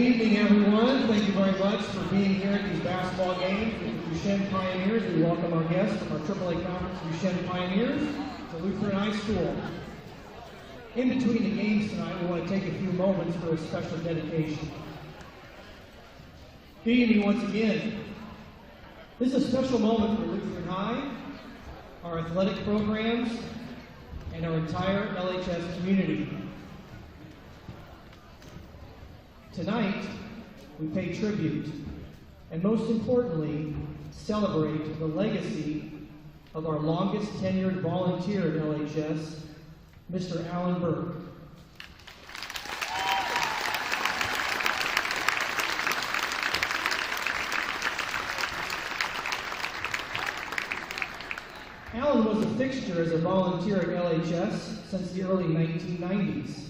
evening, everyone. Thank you very much for being here at these basketball games with the Duchesne Pioneers. We welcome our guests from our AAA Conference Duchesne Pioneers to Lutheran High School. In between the games tonight, we want to take a few moments for a special dedication. Good evening once again. This is a special moment for Lutheran High, our athletic programs, and our entire LHS community. Tonight, we pay tribute, and most importantly, celebrate the legacy of our longest tenured volunteer at LHS, Mr. Alan Burke. Alan was a fixture as a volunteer at LHS since the early 1990s,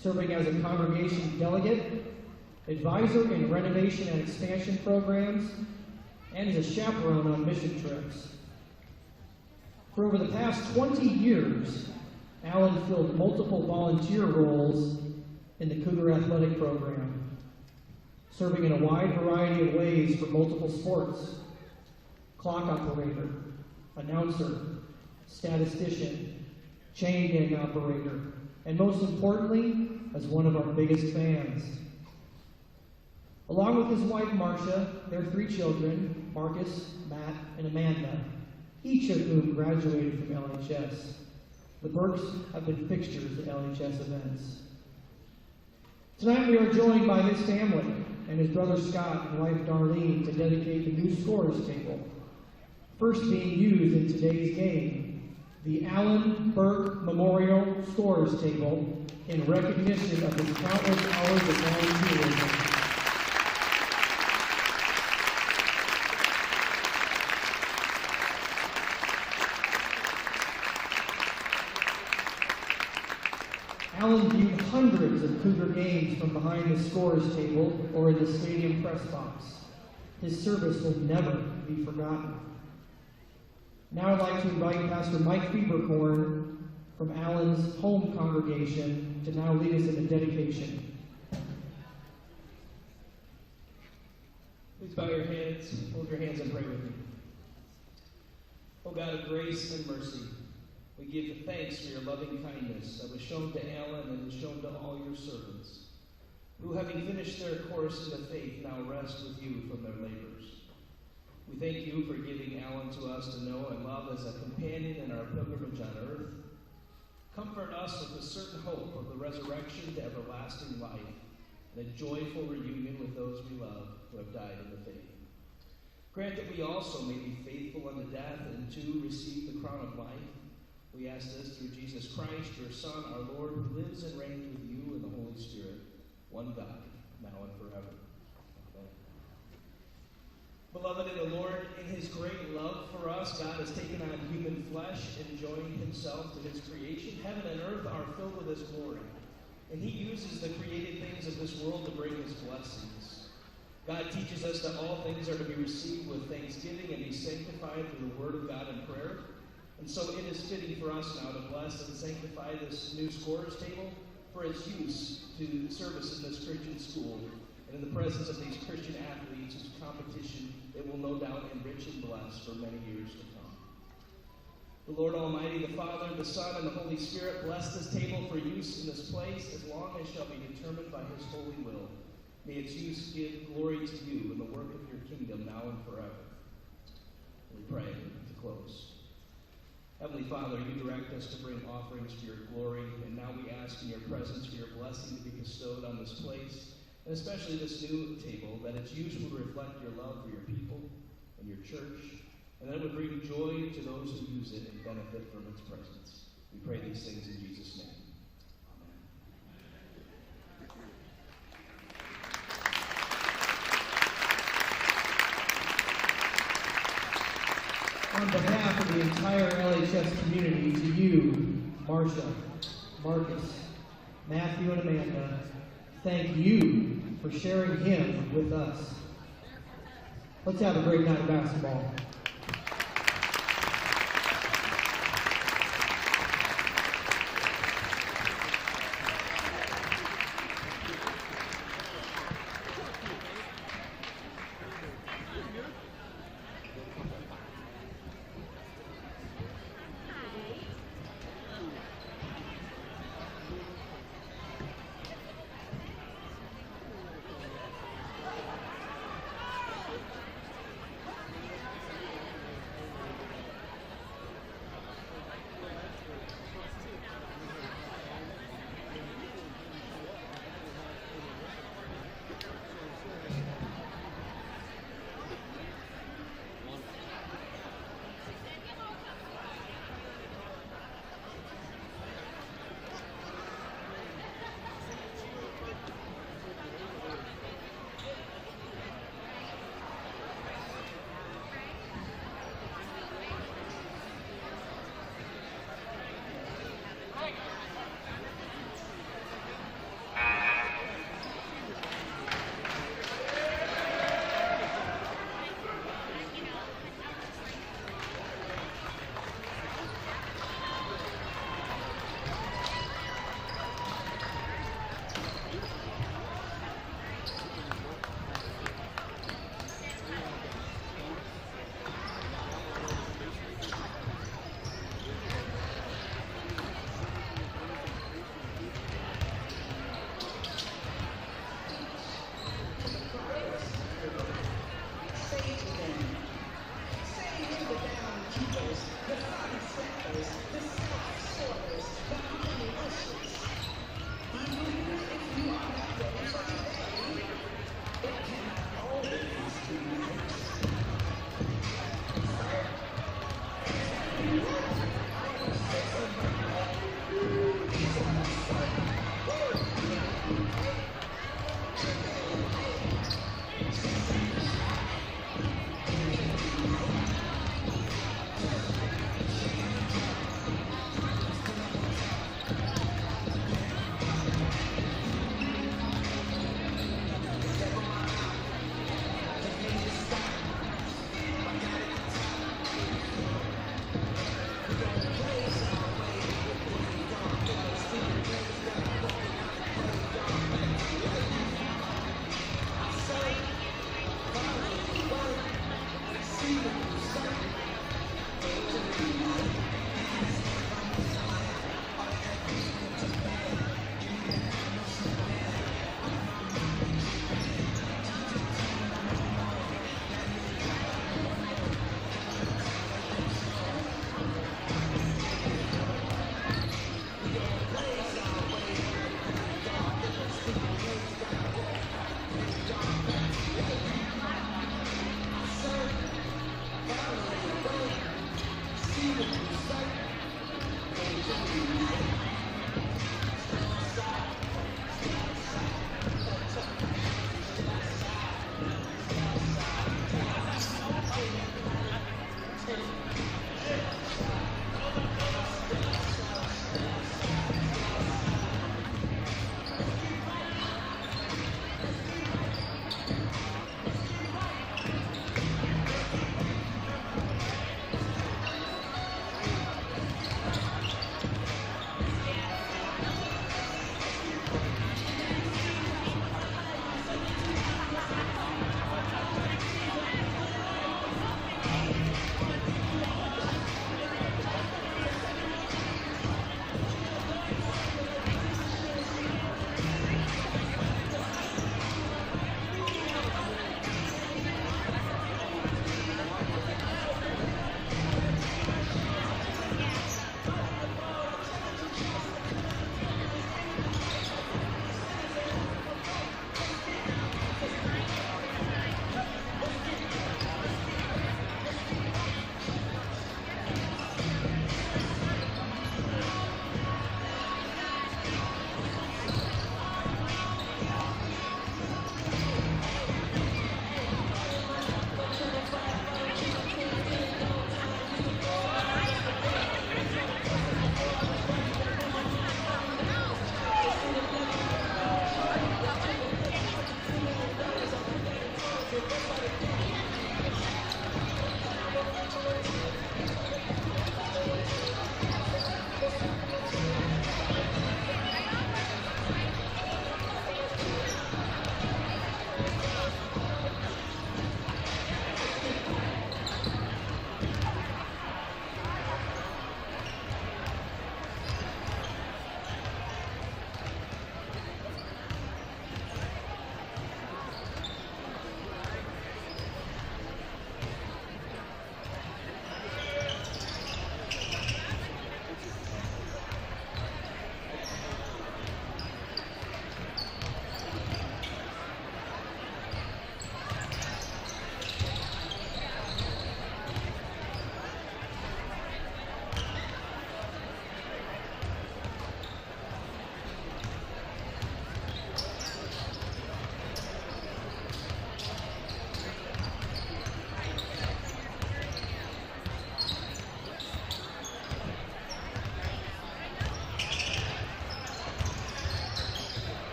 serving as a congregation delegate, advisor in renovation and expansion programs, and as a chaperone on mission trips. For over the past 20 years, Alan filled multiple volunteer roles in the Cougar athletic program, serving in a wide variety of ways for multiple sports: clock operator, announcer, statistician, chain gang operator, and most importantly, as one of our biggest fans. Along with his wife, Marcia, their 3 children, Marcus, Matt, and Amanda, each of whom graduated from LHS. The Burkes have been fixtures at LHS events. Tonight we are joined by his family and his brother Scott and wife Darlene to dedicate the new scores table, first being used in today's game, the Alan Burke Memorial Scores Table, in recognition of his countless hours of volunteerism. Alan viewed hundreds of Cougar games from behind the scores table or in the stadium press box. His service will never be forgotten. Now I'd like to invite Pastor Mike Fieberkorn from Alan's home congregation to now lead us in the dedication. Please bow your heads, hold your hands and pray with me. O God of grace and mercy, we give you thanks for your loving kindness that was shown to Alan and was shown to all your servants, who, having finished their course in the faith, now rest with you from their labors. We thank you for giving Alan to us to know and love as a companion in our pilgrimage on earth. Comfort us with the certain hope of the resurrection to everlasting life and a joyful reunion with those we love who have died in the faith. Grant that we also may be faithful unto death and to receive the crown of life. We ask this through Jesus Christ, your Son, our Lord, who lives and reigns with you in the Holy Spirit, one God, now and forever. Amen. Beloved in the Lord, in his great love for us, God has taken on human flesh and joined himself to his creation. Heaven and earth are filled with his glory, and he uses the created things of this world to bring his blessings. God teaches us that all things are to be received with thanksgiving and be sanctified through the word of God and prayer. And so it is fitting for us now to bless and sanctify this new scores table for its use to service in this Christian school and in the presence of these Christian athletes whose competition it will no doubt enrich and bless for many years to come. The Lord Almighty, the Father, the Son, and the Holy Spirit bless this table for use in this place as long as shall be determined by his holy will. May its use give glory to you in the work of your kingdom now and forever. We pray to close. Heavenly Father, you direct us to bring offerings to your glory, and now we ask in your presence for your blessing to be bestowed on this place, and especially this new table, that its use will reflect your love for your people and your church, and that it would bring joy to those who use it and benefit from its presence. We pray these things in Jesus' name. On behalf of the entire LHS community, to you, Marcia, Marcus, Matthew, and Amanda, thank you for sharing him with us. Let's have a great night of basketball.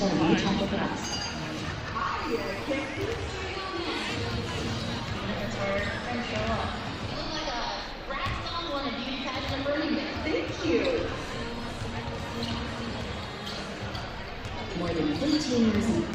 returning to the bus. Thank you. More than 15 years in.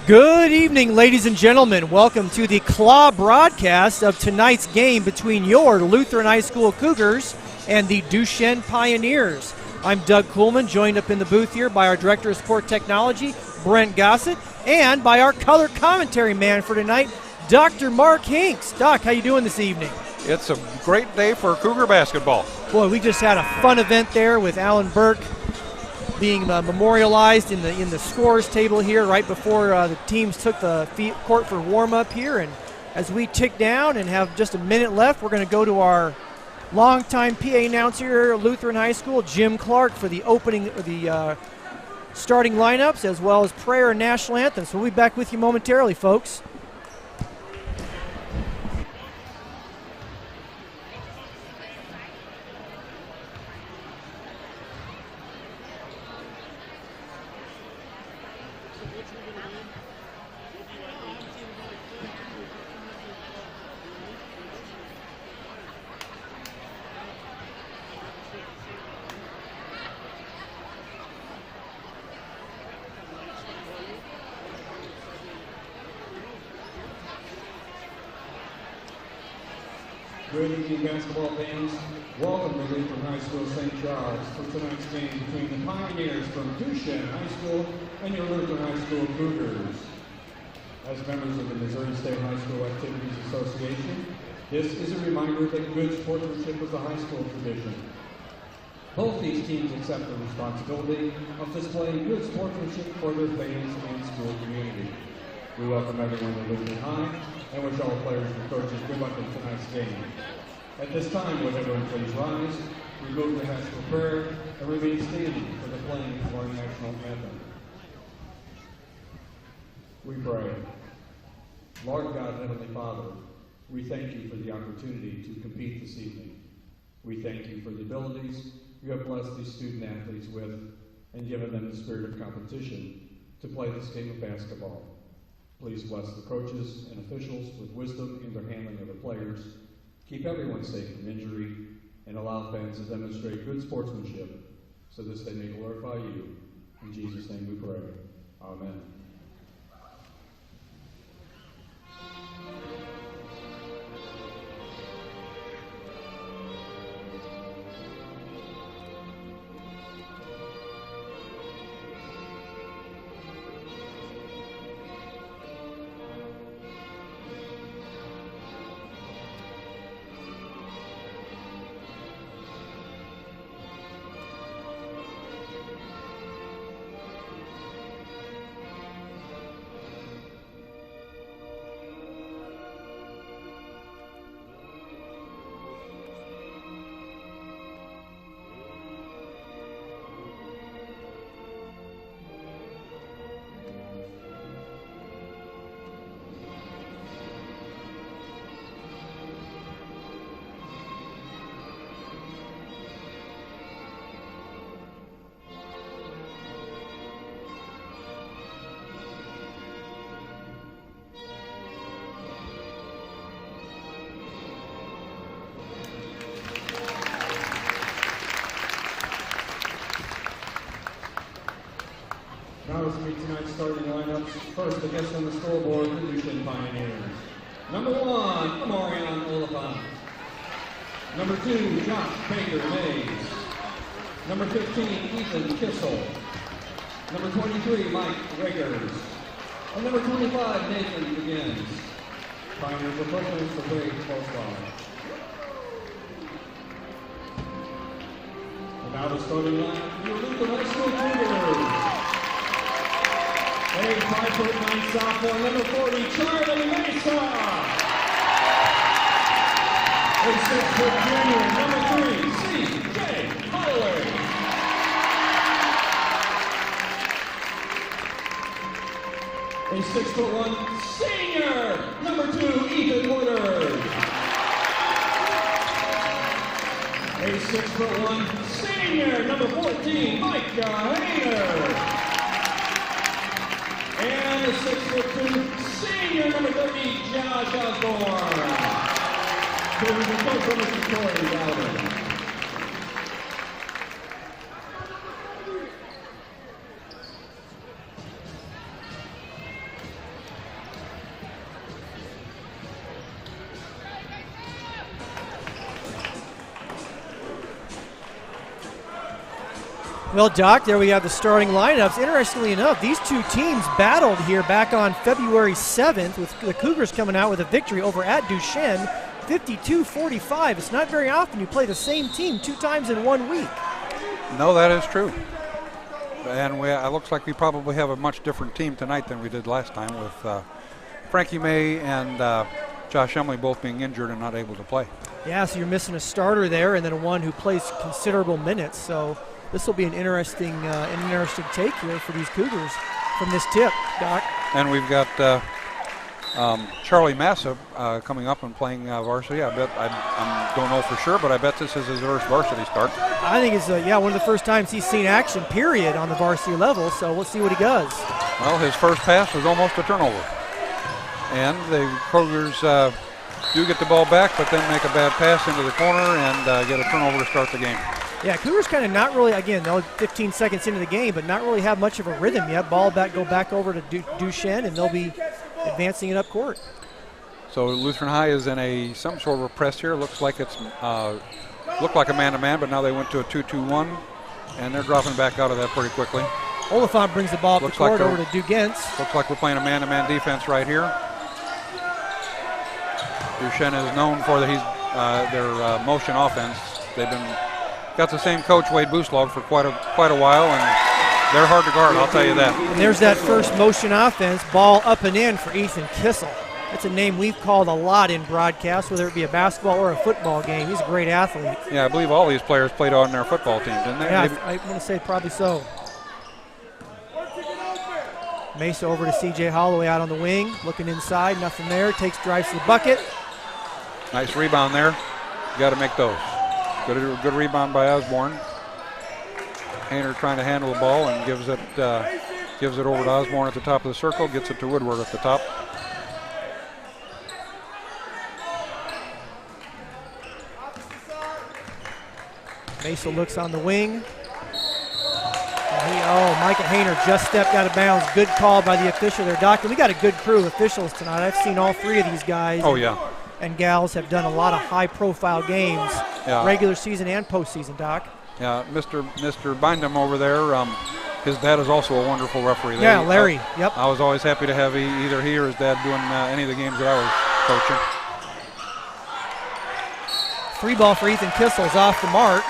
Good evening, ladies and gentlemen. Welcome to the Claw broadcast of tonight's game between your Lutheran High School Cougars and the Duchesne Pioneers. I'm Doug Kuhlman, joined up in the booth here by our Director of Sport Technology, Brent Gossett, and by our color commentary man for tonight, Dr. Mark Hinks. Doc, how you doing this evening? It's a great day for Cougar basketball. Boy, we just had a fun event there with Alan Burke being memorialized in the scores table here right before the teams took the court for warm-up here. And as we tick down and have just a minute left, we're going to go to our longtime PA announcer here at Lutheran High School, Jim Clark, for the opening, the starting lineups as well as prayer and national anthem. So we'll be back with you momentarily, folks. Good evening, basketball fans. Welcome to Lutheran High School St. Charles for tonight's game between the Pioneers from Duchesne High School and your Lutheran High School Cougars. As members of the Missouri State High School Activities Association, this is a reminder that good sportsmanship is a high school tradition. Both these teams accept the responsibility of displaying good sportsmanship for their fans and school community. We welcome everyone to Lutheran High and wish all players and coaches good luck in tonight's game. At this time, would everyone please rise, remove the hats for prayer, and remain standing for the playing of our national anthem. We pray. Lord God, Heavenly Father, we thank you for the opportunity to compete this evening. We thank you for the abilities you have blessed these student athletes with and given them the spirit of competition to play this game of basketball. Please bless the coaches and officials with wisdom in their handling of the players. Keep everyone safe from injury and allow fans to demonstrate good sportsmanship so that they may glorify you. In Jesus' name we pray. Amen. Now let's meet tonight's starting lineups. First, against on the scoreboard, the Duchesne Pioneers. Number 1, Amorion Oliphant. Number 2, Josh Baker Mays. Number 15, Ethan Kissel. Number 23, Mike Riggers. And number 25, Nathan Begins. Pioneers are preference for Brave Postball. And now the starting lineup for your Lutheran High School Cougars. A 5'9" sophomore, number 40, Charlie Mesa. A 6-foot junior, number 3, C.J. Holloway. A 6'1" senior, number 2, Ethan Woodard. A 6'1" senior, number 14, Micah Hayner. And a 6'2" senior, number 30, Josh Osborne. Cougars and coach from Mr. Corey Dowden. Well, Doc, there we have the starting lineups. Interestingly enough, these two teams battled here back on February 7th, with the Cougars coming out with a victory over at Duchesne, 52-45. It's not very often you play the same team 2 times in 1 week. No, that is true. And it looks like we probably have a much different team tonight than we did last time, with Frankie May and Josh Emily both being injured and not able to play. Yeah, so you're missing a starter there and then one who plays considerable minutes. So this will be an interesting take here for these Cougars from this tip, Doc. And we've got Charlie Massa coming up and playing varsity. I don't know for sure, but I bet this is his first varsity start. I think it's one of the first times he's seen action, period, on the varsity level. So we'll see what he does. Well, his first pass was almost a turnover. And the Cougars do get the ball back, but then make a bad pass into the corner and get a turnover to start the game. Yeah, Cougars kind of not really, again, they're 15 seconds into the game, but not really have much of a rhythm yet. Go back over to Duchesne, and they'll be advancing it up court. So Lutheran High is in some sort of a press here. Looks like it's looked like a man-to-man, but now they went to a 2-2-1, and they're dropping back out of that pretty quickly. Oliphant brings the ball up the court over to Duchesne. Looks like we're playing a man-to-man defense right here. Duchesne is known for their motion offense. They've got the same coach, Wade Booslog, for quite a while, and they're hard to guard, I'll tell you that. And there's that first motion offense, ball up and in for Ethan Kissel. That's a name we've called a lot in broadcasts, whether it be a basketball or a football game. He's a great athlete. Yeah, I believe all these players played on their football team, didn't they? Yeah, I want to say probably so. Mesa over to C.J. Holloway out on the wing, looking inside, nothing there. Drives to the bucket. Nice rebound there. You got to make those. Good rebound by Osborne. Hayner trying to handle the ball and gives it over to Osborne at the top of the circle, gets it to Woodward at the top. Mesa looks on the wing. Micah Hayner just stepped out of bounds. Good call by the official there, Doc. And we got a good crew of officials tonight. I've seen all three of these guys. Oh, yeah. And gals have done a lot of high-profile games, regular season and postseason, Doc. Yeah, Mr. Bindum over there, his dad is also a wonderful referee. Yeah, Larry, yep. I was always happy to have either he or his dad doing any of the games that I was coaching. 3 ball for Ethan Kissel's off the mark.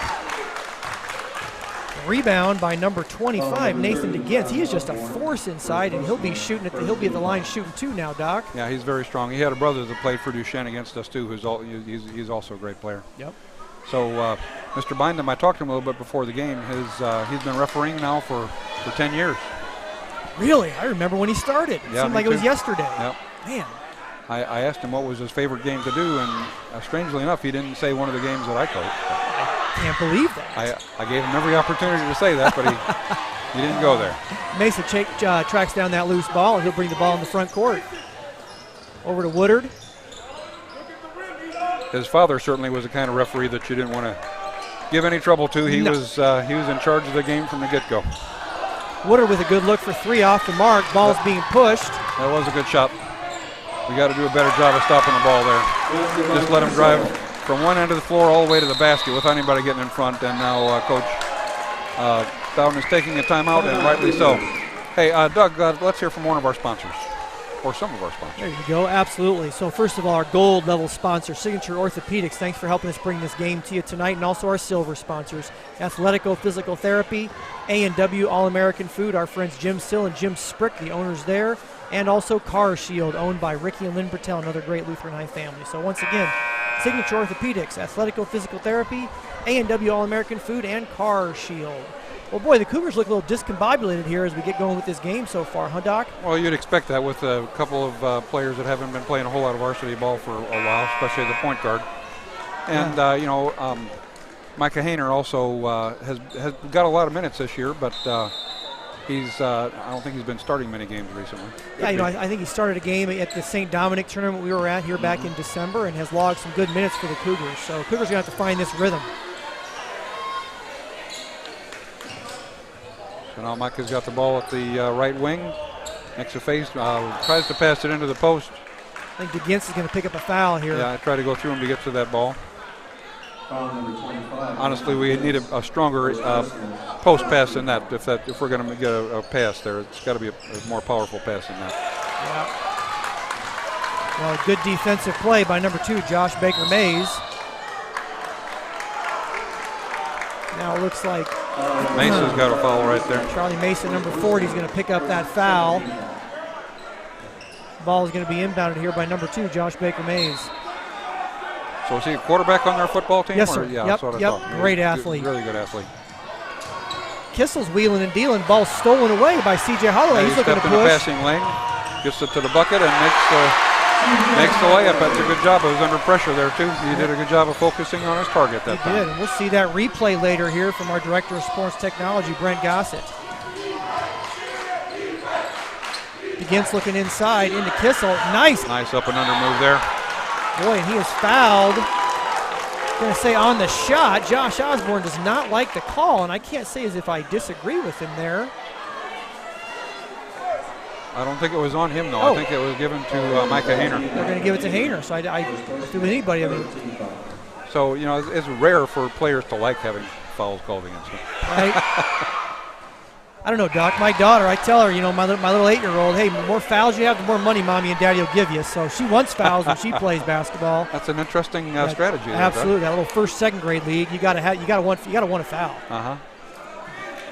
Rebound by number 25, Nathan DeGins. He is just a force inside, and he'll be at the line shooting 2 now, Doc. Yeah, he's very strong. He had a brother that played for Duchesne against us too, he's also a great player. Yep. So Mr. Bindum, I talked to him a little bit before the game. He's been refereeing now for 10 years. Really? I remember when he started. It seemed like it was yesterday. Yep. Man. I asked him what was his favorite game to do, and strangely enough, he didn't say one of the games that I coached. Can't believe that. I gave him every opportunity to say that, but he didn't go there. Mesa tracks down that loose ball, and he'll bring the ball in the front court. Over to Woodard. His father certainly was the kind of referee that you didn't want to give any trouble to. He was in charge of the game from the get-go. Woodard with a good look for 3 off the mark. Ball's being pushed. That was a good shot. We got to do a better job of stopping the ball there. Just let him drive from one end of the floor all the way to the basket without anybody getting in front. And now Coach Bowden is taking a timeout, and rightly so. Hey, Doug, let's hear from one of our sponsors, or some of our sponsors. There you go, absolutely. So first of all, our gold level sponsor, Signature Orthopedics. Thanks for helping us bring this game to you tonight. And also our silver sponsors, Athletico Physical Therapy, A&W All-American Food, our friends Jim Sill and Jim Sprick, the owners there. And also Car Shield, owned by Ricky and Lynn Bertel, another great Lutheran High family. So once again, Signature Orthopedics, Athletico Physical Therapy, A&W All-American Food, and Car Shield. Well, boy, the Cougars look a little discombobulated here as we get going with this game so far, huh, Doc? Well, you'd expect that with a couple of players that haven't been playing a whole lot of varsity ball for a while, especially the point guard. And, Micah Hayner also has got a lot of minutes this year, but I don't think he's been starting many games recently. Yeah, I think he started a game at the St. Dominic tournament we were at here back in December and has logged some good minutes for the Cougars. So Cougars are going to have to find this rhythm. So now Micah's got the ball at the right wing. Makes a face, tries to pass it into the post. I think DeGins is going to pick up a foul here. Yeah, I tried to go through him to get to that ball. Honestly, we need a stronger post pass than that. If we're going to get a pass there, it's got to be a more powerful pass than that. Yeah. Well, good defensive play by number 2, Josh Baker Mays. Now it looks like Mesa's got a foul right there. Charlie Mesa, number 40, is going to pick up that foul. Ball is going to be inbounded here by number 2, Josh Baker Mays. So is he a quarterback on their football team? Yes, sir. Yeah, yep. that's what I thought. Great athlete. Really good athlete. Kissel's wheeling and dealing. Ball stolen away by C.J. Holloway. Yeah, He's looking to stepped in the push. passing lane, gets it to the bucket, and makes the layup. That's a good job. It was under pressure there, too. He did a good job of focusing on his target that time. He did, and we'll see that replay later here from our Director of Sports Technology, Brent Gossett. Begins looking inside into Kissel. Nice up and under move there. Boy, and he is fouled. Going to say on the shot. Josh Osborne does not like the call, and I can't say as if I disagree with him there. I don't think it was on him, though. Oh. I think it was given to Micah Hayner. They're going to give it to Hayner. So I if it was anybody, I mean, So, you know, it's rare for players to like having fouls called against them. right? I don't know, Doc. My daughter, I tell her, you know, my little 8-year-old, hey, the more fouls you have, the more money Mommy and Daddy will give you. So she wants fouls when she plays basketball. That's an interesting strategy. Absolutely, that little first, second grade league, you got to want a foul.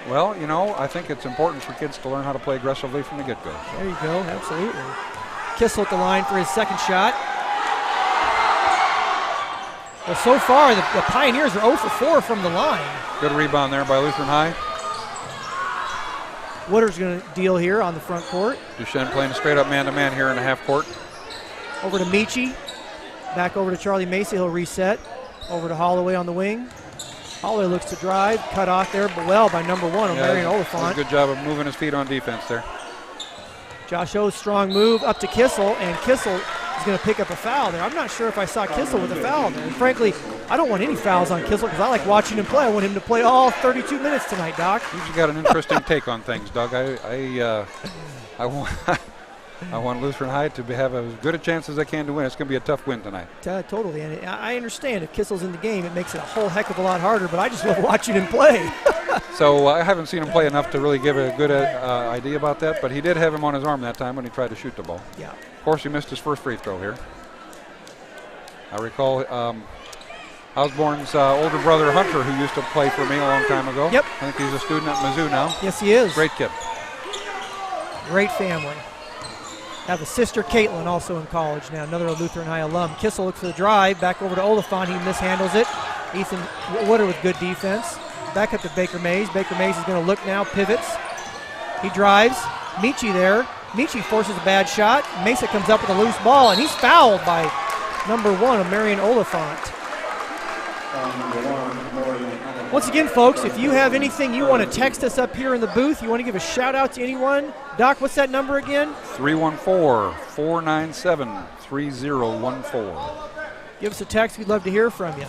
Well, you know, I think it's important for kids to learn how to play aggressively from the get-go. So. There you go, absolutely. Kissel at the line for his second shot. Well, so far, the Pioneers are 0 for 4 from the line. Good rebound there by Lutheran High. Woodard's going to deal here on the front court. Duchesne playing a straight-up man-to-man here in the half court. Over to Michi. Back over to Charlie Macy. He'll reset. Over to Holloway on the wing. Holloway looks to drive. Cut off there, but well by number 1, Marion Oliphant. Good job of moving his feet on defense there. Josh O's strong move up to Kissel, and Kissel is going to pick up a foul there. I'm not sure if I saw Kissel with a foul there. And frankly, I don't want any fouls on Kissel because I like watching him play. I want him to play all 32 minutes tonight, Doc. You've got an interesting take on things, Doug. I want Lutheran High to have as good a chance as they can to win. It's going to be a tough win tonight. Totally, and I understand if Kissel's in the game, it makes it a whole heck of a lot harder, but I just love watching him play. So I haven't seen him play enough to really give a good idea about that, but he did have him on his arm that time when he tried to shoot the ball. Yeah. Of course, he missed his first free throw here. I recall Osborne's older brother, Hunter, who used to play for me a long time ago. Yep. I think he's a student at Mizzou now. Yes, he is. Great kid. Great family. Have a sister, Caitlin, also in college now, another Lutheran High alum. Kissel looks for the drive, back over to Oliphant. He mishandles it. Ethan Woodard with good defense. Back up to Baker Mays. Baker Mays is going to look now, pivots. He drives. Michi there. Michi forces a bad shot. Mesa comes up with a loose ball, and he's fouled by number 1, Marion Oliphant. Once again, folks, if you have anything you want to text us up here in the booth, you want to give a shout out to anyone, Doc, what's that number again? 314-497-3014. Give us a text. We'd love to hear from you.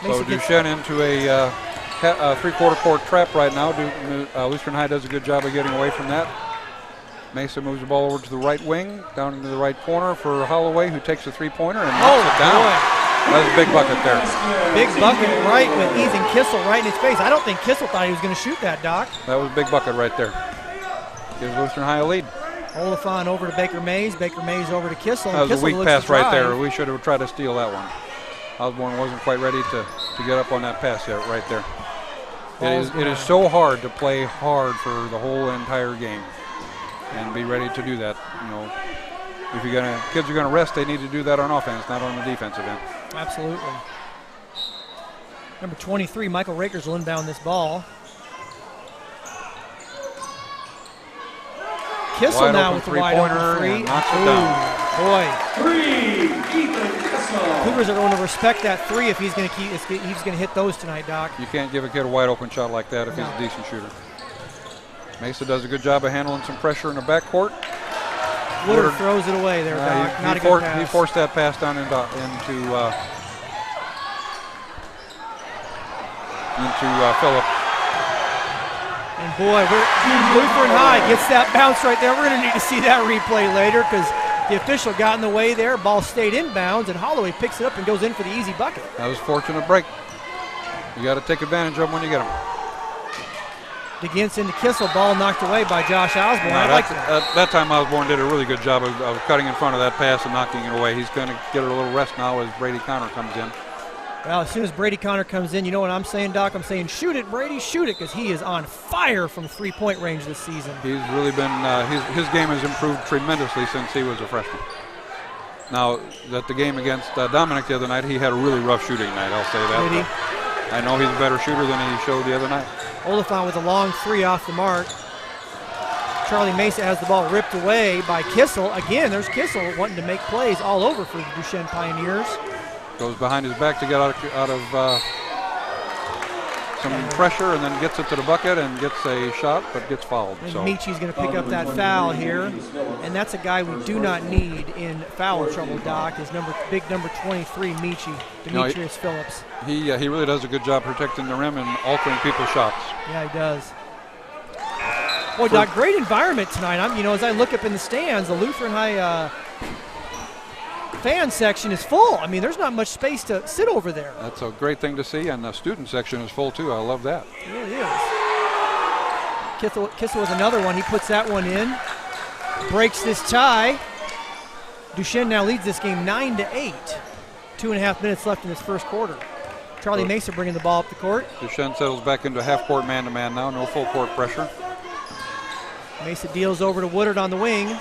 So Duchesne into a three-quarter court trap right now. Lutheran High does a good job of getting away from that. Mesa moves the ball over to the right wing, down into the right corner for Holloway, who takes a three-pointer and knocks it down. Boy. That's a big bucket there. Big bucket right with Ethan Kissel right in his face. I don't think Kissel thought he was going to shoot that, Doc. That was a big bucket right there. Gives Lutheran High a lead. Oliphant over to Baker Mays. Baker Mays over to Kissel. That was Kissel a weak pass right there. We should have tried to steal that one. Osborne wasn't quite ready to get up on that pass yet right there. It is so hard to play hard for the whole entire game and be ready to do that. You know, if kids are gonna rest, they need to do that on offense, not on the defensive end. Absolutely. Number 23, Michael Rakers will inbound this ball. Kissel wide now open with the wide open three. Knocks it down. Boy. 3, Ethan Kissel. Cougars are going to respect that three if he's going to hit those tonight, Doc. You can't give a kid a wide open shot like that if he's a decent shooter. Mesa does a good job of handling some pressure in the backcourt. Woodard throws it away there, Doc. Not a good pass. He forced that pass down into Phillip. And boy, Lutheran High gets that bounce right there. We're going to need to see that replay later because the official got in the way there. Ball stayed inbounds, and Holloway picks it up and goes in for the easy bucket. That was a fortunate break. You got to take advantage of them when you get them. Against into Kissel, ball knocked away by Josh Osborne. That time Osborne did a really good job of cutting in front of that pass and knocking it away. He's going to get a little rest now as Brady Connor comes in. Well, as soon as Brady Connor comes in, you know what I'm saying, Doc? I'm saying shoot it, Brady, shoot it, because he is on fire from three-point range this season. He's really been his game has improved tremendously since he was a freshman. Now, at the game against Dominic the other night, he had a really rough shooting night, I'll say that. Did he? I know he's a better shooter than he showed the other night. Oliphant with a long three off the mark. Charlie Mesa has the ball ripped away by Kissel. Again, there's Kissel wanting to make plays all over for the Duchesne Pioneers. Goes behind his back to get out of some pressure and then gets it to the bucket and gets a shot, but gets fouled. And so Michi's going to pick up that foul here. And that's a guy we do not need in foul trouble, Doc, is big number 23, Michi, Demetrius Phillips. He really does a good job protecting the rim and altering people's shots. Yeah, he does. Boy, Doc, great environment tonight. As I look up in the stands, the Lutheran High fan section is full. I mean, there's not much space to sit over there. That's a great thing to see, and the student section is full too. I love that. It really is. Kissel with another one. He puts that one in. Breaks this tie. Duchesne now leads this game 9-8. 2.5 minutes left in this first quarter. Charlie Mesa bringing the ball up the court. Duchesne settles back into half-court man-to-man now. No full-court pressure. Mesa deals over to Woodard on the wing.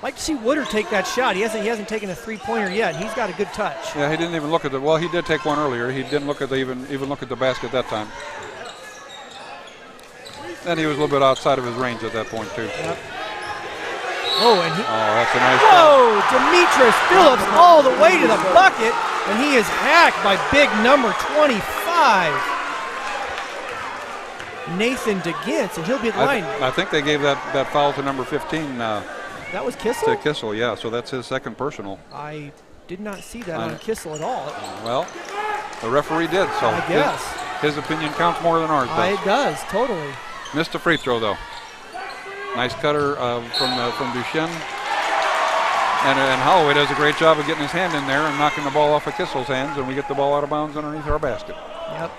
Like to see Woodard take that shot. He hasn't taken a three-pointer yet. He's got a good touch. Yeah, he didn't even look at well, he did take one earlier. He didn't look at even look at the basket that time. And he was a little bit outside of his range at that point too. Yep. That's a nice shot. Demetrius Phillips all the way to the bucket, and he is hacked by big number 25. Nathan DeGintz, and he'll be at the line. I think they gave that foul to number 15. That was Kissel? To Kissel, yeah. So that's his second personal. I did not see that on Kissel at all. Well, the referee did, so I guess. His opinion counts more than ours does. It does, totally. Missed a free throw, though. Nice cutter from Duchesne. And Holloway does a great job of getting his hand in there and knocking the ball off of Kissel's hands, and we get the ball out of bounds underneath our basket. Yep.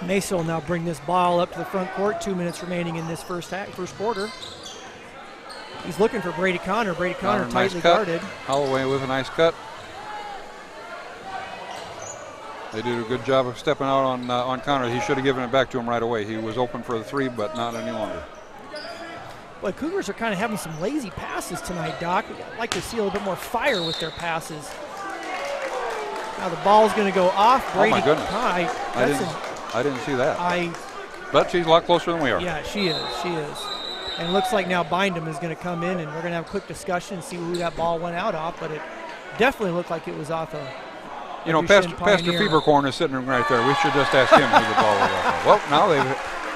Mesa will now bring this ball up to the front court. 2 minutes remaining in this first quarter. He's looking for Brady Connor. Brady Connor tightly guarded. Holloway with a nice cut. They did a good job of stepping out on Connor. He should have given it back to him right away. He was open for the three, but not any longer. Boy, Cougars are kind of having some lazy passes tonight, Doc. I'd like to see a little bit more fire with their passes. Now the ball's going to go off. Brady. Oh my goodness! I didn't see that. But she's a lot closer than we are. Yeah, she is. She is. And it looks like now Bindum is going to come in, and we're going to have a quick discussion and see who that ball went out off. But it definitely looked like it was off a. Pastor Fieberkorn is sitting right there. We should just ask him who the ball was off. Well, now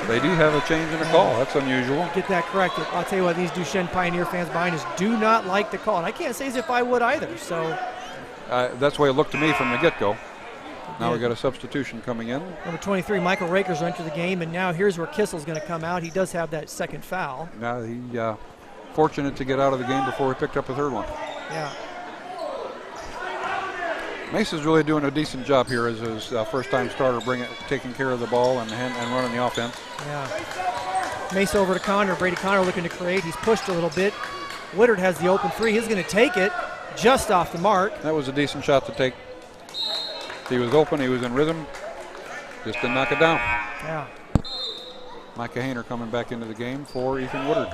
they do have a change in the call. That's unusual. Get that corrected. I'll tell you what, these Duchesne Pioneer fans behind us do not like the call. And I can't say as if I would either. So that's the way it looked to me from the get-go. Now we got a substitution coming in. Number 23, Michael Rakers, will enter the game, and now here's where Kissel's going to come out. He does have that second foul. Now he fortunate to get out of the game before he picked up a third one. Yeah. Mesa's really doing a decent job here as his first-time starter, taking care of the ball and running the offense. Yeah. Mesa over to Connor. Brady Connor looking to create. He's pushed a little bit. Woodard has the open three. He's going to take it just off the mark. That was a decent shot to take. He was open. He was in rhythm. Just didn't knock it down. Yeah. Micah Hayner coming back into the game for Ethan Woodard.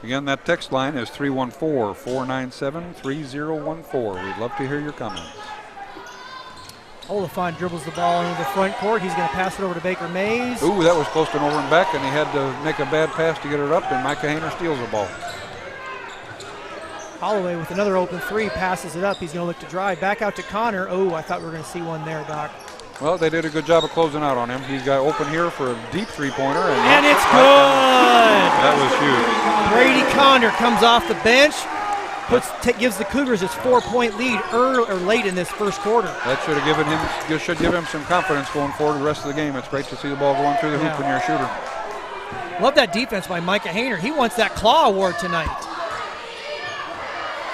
Again, that text line is 314-497-3014. We'd love to hear your comments. Oliphant dribbles the ball into the front court. He's going to pass it over to Baker Mays. Ooh, that was close to an over and back, and he had to make a bad pass to get it up, and Micah Hayner steals the ball. Holloway with another open three, passes it up. He's going to look to drive. Back out to Connor. Oh, I thought we were going to see one there, Doc. Well, they did a good job of closing out on him. He's got open here for a deep three-pointer. And it's good! That was huge. Brady Connor comes off the bench, gives the Cougars his 4-point lead late in this first quarter. That should give him some confidence going forward the rest of the game. It's great to see the ball going through the hoop when you're a shooter. Love that defense by Micah Hayner. He wants that claw award tonight.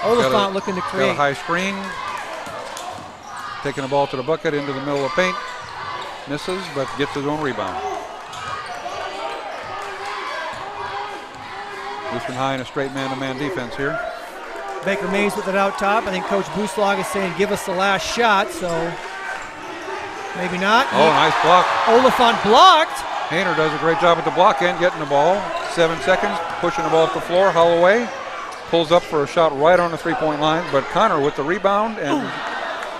Oliphant looking to create. Got a high screen. Taking the ball to the bucket into the middle of the paint. Misses, but gets his own rebound. Lutheran High in a straight man-to-man defense here. Baker Mays with it out top. I think Coach Buslag is saying give us the last shot, so maybe not. Oh, nice block. Oliphant blocked. Hayner does a great job at the block end, getting the ball. 7 seconds, pushing the ball off the floor. Holloway pulls up for a shot right on the three-point line, but Connor with the rebound and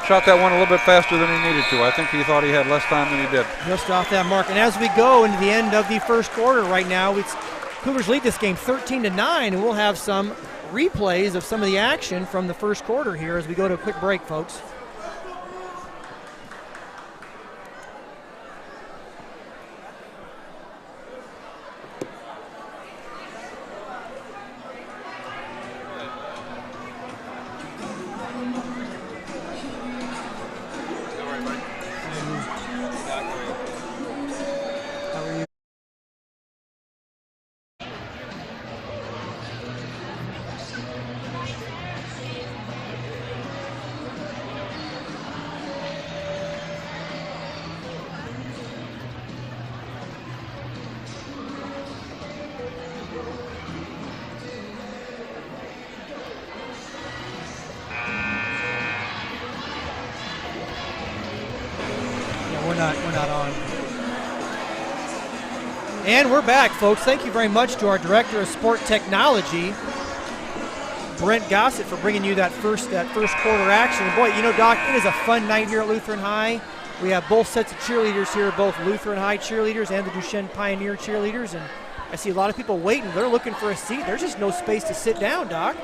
shot that one a little bit faster than he needed to. I think he thought he had less time than he did. Just off that mark. And as we go into the end of the first quarter right now, Cougars lead this game 13-9, and we'll have some replays of some of the action from the first quarter here as we go to a quick break, folks. not on. And we're back, folks. Thank you very much to our Director of Sport Technology, Brent Gossett, for bringing you that first quarter action. Boy, you know, Doc, it is a fun night here at Lutheran High. We have both sets of cheerleaders here, both Lutheran High cheerleaders and the Duchesne Pioneer cheerleaders, and I see a lot of people waiting. They're looking for a seat. There's just no space to sit down, Doc.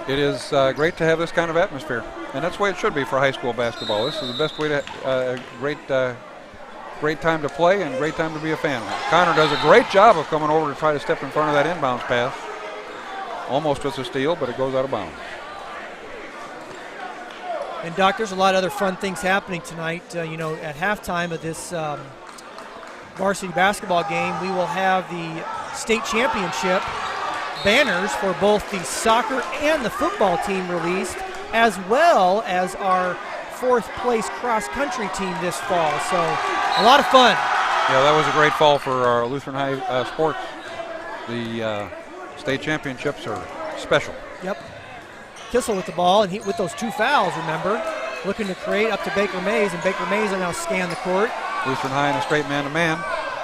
It is great to have this kind of atmosphere, and that's the way it should be for high school basketball. This is the best way to great time to play and great time to be a fan. Connor does a great job of coming over to try to step in front of that inbounds pass. Almost was a steal, but it goes out of bounds. And, Doc, there's a lot of other fun things happening tonight. You know, at halftime of this varsity basketball game, we will have the state championship banners for both the soccer and the football team released, as well as our fourth-place cross-country team this fall. So, a lot of fun. Yeah, that was a great fall for our Lutheran High sports. The state championships are special. Yep. Kissel with the ball, and with those 2 fouls, remember, looking to create up to Baker Mays, and Baker Mays will now scan the court. Lutheran High in a straight man-to-man.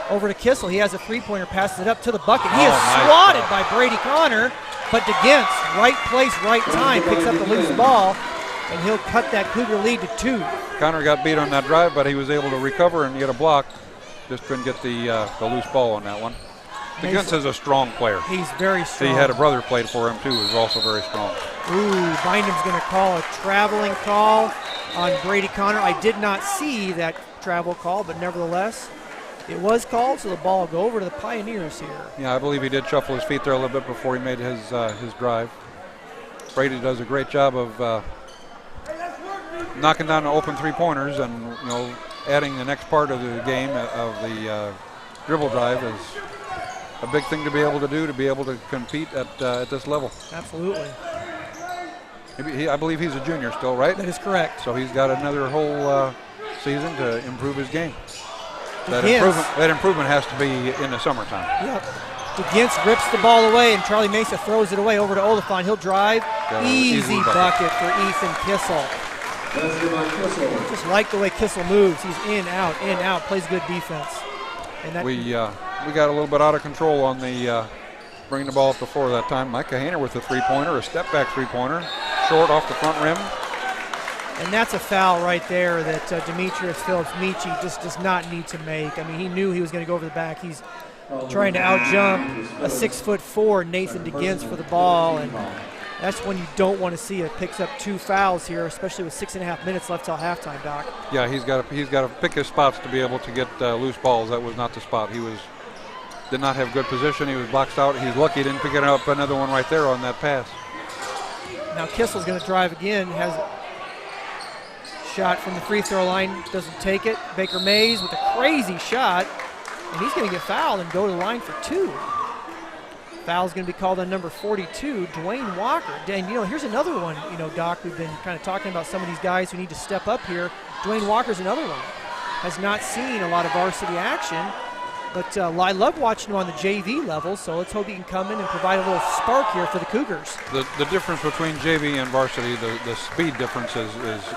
Over to Kissel. He has a three-pointer, passes it up to the bucket. He is swatted by Brady Connor, but DeGints, right place, right time, picks up the loose ball, and he'll cut that Cougar lead to 2. Connor got beat on that drive, but he was able to recover and get a block. Just couldn't get the loose ball on that one. DeGints is a strong player. He's very strong. He had a brother played for him, too, who's also very strong. Ooh, Bindham's going to call a traveling call on Brady Connor. I did not see that travel call, but nevertheless, it was called, so the ball will go over to the Pioneers here. Yeah, I believe he did shuffle his feet there a little bit before he made his drive. Brady does a great job of knocking down the open three-pointers, and you know, adding the next part of the game of the dribble drive is a big thing to be able to do, to be able to compete at this level. Absolutely. I believe he's a junior still, right? That is correct. So he's got another whole season to improve his game. That improvement has to be in the summertime. Yep. DeGints rips the ball away, and Charlie Mesa throws it away over to Oliphant. He'll drive. Easy bucket for Ethan Kissel. Just like the way Kissel moves. He's in, out, plays good defense. And that we got a little bit out of control on the bringing the ball up the floor that time. Micah Hayner with a three-pointer, a step-back three-pointer, short off the front rim. And that's a foul right there that Demetrius Phillips-Michi just does not need to make. I mean, he knew he was going to go over the back. He's trying to out-jump a 6'4" Nathan DeGints for the ball, and that's when you don't want to see it. Picks up 2 fouls here, especially with 6.5 minutes left till halftime, Doc. Yeah, he's got to pick his spots to be able to get loose balls. That was not the spot. He did not have good position. He was boxed out. He's lucky he didn't pick up another one right there on that pass. Now Kissel's going to drive again. Has a shot from the free throw line. Doesn't take it. Baker Mays with a crazy shot, and he's going to get fouled and go to the line for 2. Foul's going to be called on number 42, Dwayne Walker. And, you know, here's another one, you know, Doc, we've been kind of talking about some of these guys who need to step up here. Dwayne Walker's another one. Has not seen a lot of varsity action, but I love watching him on the JV level, so let's hope he can come in and provide a little spark here for the Cougars. The difference between JV and varsity, the speed difference is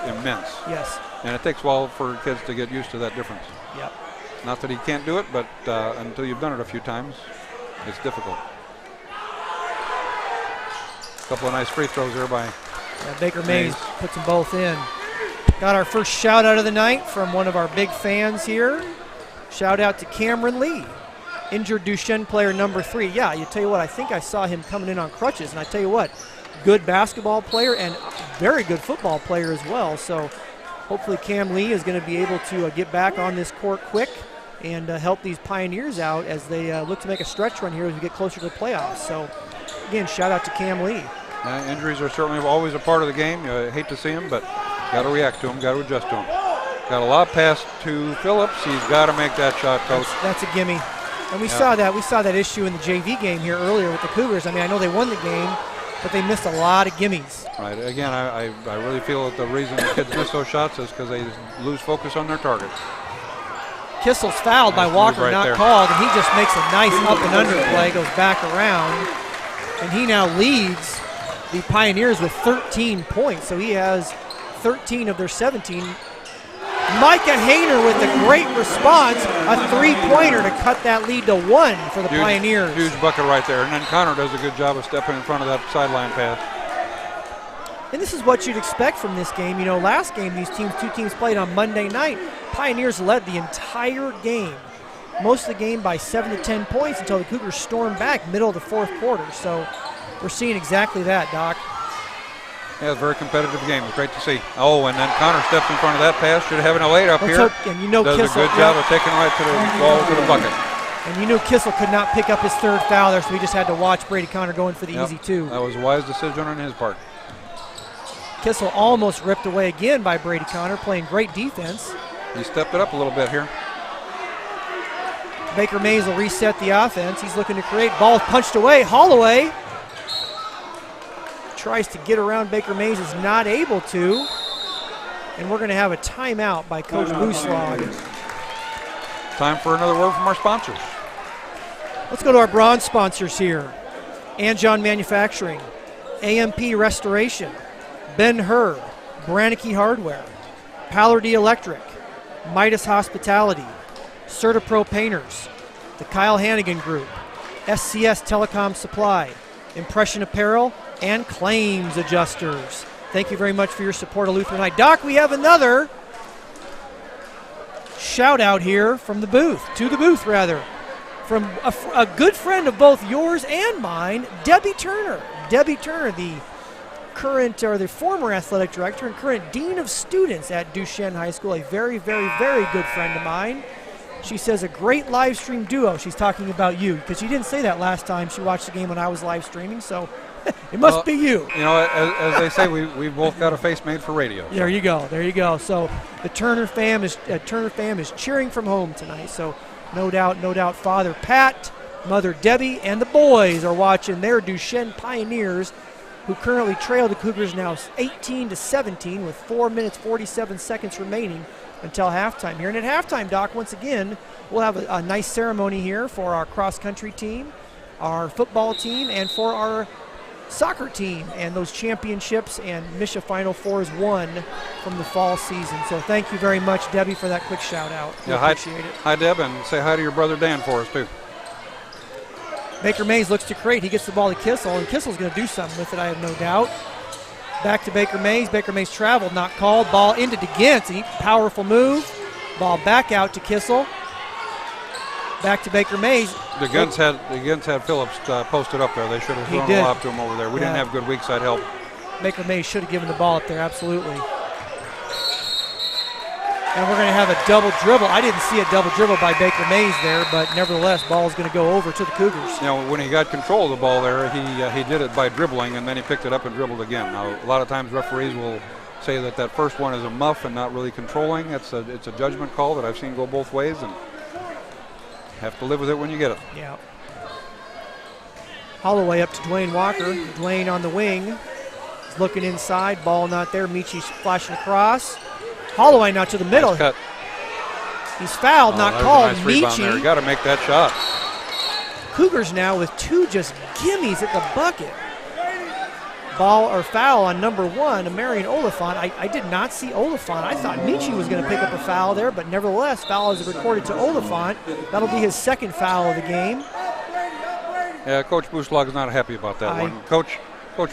immense. Yes. And it takes a while for kids to get used to that difference. Yep. Not that he can't do it, but until you've done it a few times, it's difficult. A couple of nice free throws there by Baker Mays puts them both in. Got our first shout out of the night from one of our big fans here. Shout out to Cameron Lee, injured Duchesne player number 3. Yeah, you tell you what, I think I saw him coming in on crutches, and I tell you what, good basketball player and very good football player as well. So hopefully Cam Lee is going to be able to get back on this court quick and help these Pioneers out as they look to make a stretch run here as we get closer to the playoffs. So again, shout out to Cam Lee. Injuries are certainly always a part of the game. You hate to see them, but got to react to them, got to adjust to them. Got a lob pass to Phillips. He's got to make that shot, Coach. That's a gimme. And we saw that. We saw that issue in the JV game here earlier with the Cougars. I mean, I know they won the game, but they missed a lot of gimmies. Right. Again, I really feel that the reason the kids miss those shots is because they lose focus on their target. Kissel's fouled by Walker, not called, and he just makes a nice up and under play, goes back around, and he now leads the Pioneers with 13 points. So he has 13 of their 17 Micah Hayner with a great response, a three-pointer to cut that lead to 1 for the Pioneers. Huge bucket right there. And then Connor does a good job of stepping in front of that sideline pass. And this is what you'd expect from this game. You know, last game, two teams played on Monday night. Pioneers led the entire game, most of the game by 7 to 10 points until the Cougars stormed back middle of the fourth quarter. So we're seeing exactly that, Doc. Yeah, it's a very competitive game. It's great to see. Oh, and then Connor steps in front of that pass. Should have it laid up here. And you know does Kissel, a good job of taking right to the ball to the bucket. And you knew Kissel could not pick up his third foul there, so he just had to watch Brady Connor going for the easy 2. That was a wise decision on his part. Kissel almost ripped away again by Brady Connor, playing great defense. He stepped it up a little bit here. Baker Mays will reset the offense. He's looking to create. Ball punched away. Holloway tries to get around Baker Mays, is not able to. And we're going to have a timeout by Coach Buslag. Time for another word from our sponsors. Let's go to our bronze sponsors here. Anjon Manufacturing, AMP Restoration, Ben-Hur, Brannicky Hardware, Pallardy Electric, Midas Hospitality, CertaPro Painters, the Kyle Hannigan Group, SCS Telecom Supply, Impression Apparel, and Claims Adjusters. Thank you very much for your support of Lutheran High. Doc, we have another shout out here from the booth, from a good friend of both yours and mine, Debbie Turner. Debbie Turner, the former athletic director and current dean of students at Duchesne High School, a very, very, very good friend of mine. She says a great live stream duo. She's talking about you, because she didn't say that last time she watched the game when I was live streaming, so it must be you. You know, as they say, we've both got a face made for radio. So. There you go. So the Turner fam is cheering from home tonight. So no doubt, Father Pat, Mother Debbie, and the boys are watching their Duchesne Pioneers, who currently trail the Cougars now 18-17 with 4 minutes 47 seconds remaining until halftime here. And at halftime, Doc, once again, we'll have a nice ceremony here for our cross-country team, our football team, and for our soccer team, and those championships and Misha Final Fours won from the fall season. So thank you very much, Debbie, for that quick shout-out. Yeah, appreciate it. Hi, Deb, and say hi to your brother Dan for us, too. Baker Mays looks to create. He gets the ball to Kissel, and Kissel's going to do something with it, I have no doubt. Back to Baker Mays. Baker Mays traveled, not called. Ball into DeGintz. Powerful move. Ball back out to Kissel. Back to Baker Mays. DeGintz had Phillips posted up there. They should have thrown a lob to him over there. We didn't have good weak side help. Baker Mays should have given the ball up there, absolutely. And we're going to have a double dribble. I didn't see a double dribble by Baker Mays there, but nevertheless, ball is going to go over to the Cougars. You know, when he got control of the ball there, he did it by dribbling, and then he picked it up and dribbled again. Now, a lot of times referees will say that first one is a muff and not really controlling. It's a judgment call that I've seen go both ways, and have to live with it when you get it. Yeah. Holloway up to Dwayne Walker. Dwayne on the wing. He's looking inside. Ball not there. Michi's flashing across. Holloway now to the middle. Nice cut. He's fouled, not called. Nice rebound there. You got to make that shot. Cougars now with 2 just gimmies at the bucket. Ball or foul on number 1, Marion Oliphant. I did not see Oliphant. I thought Michi was going to pick up a foul there, but nevertheless, foul is recorded to Oliphant. That'll be his second foul of the game. Yeah, Coach Buslag is not happy about that one. Coach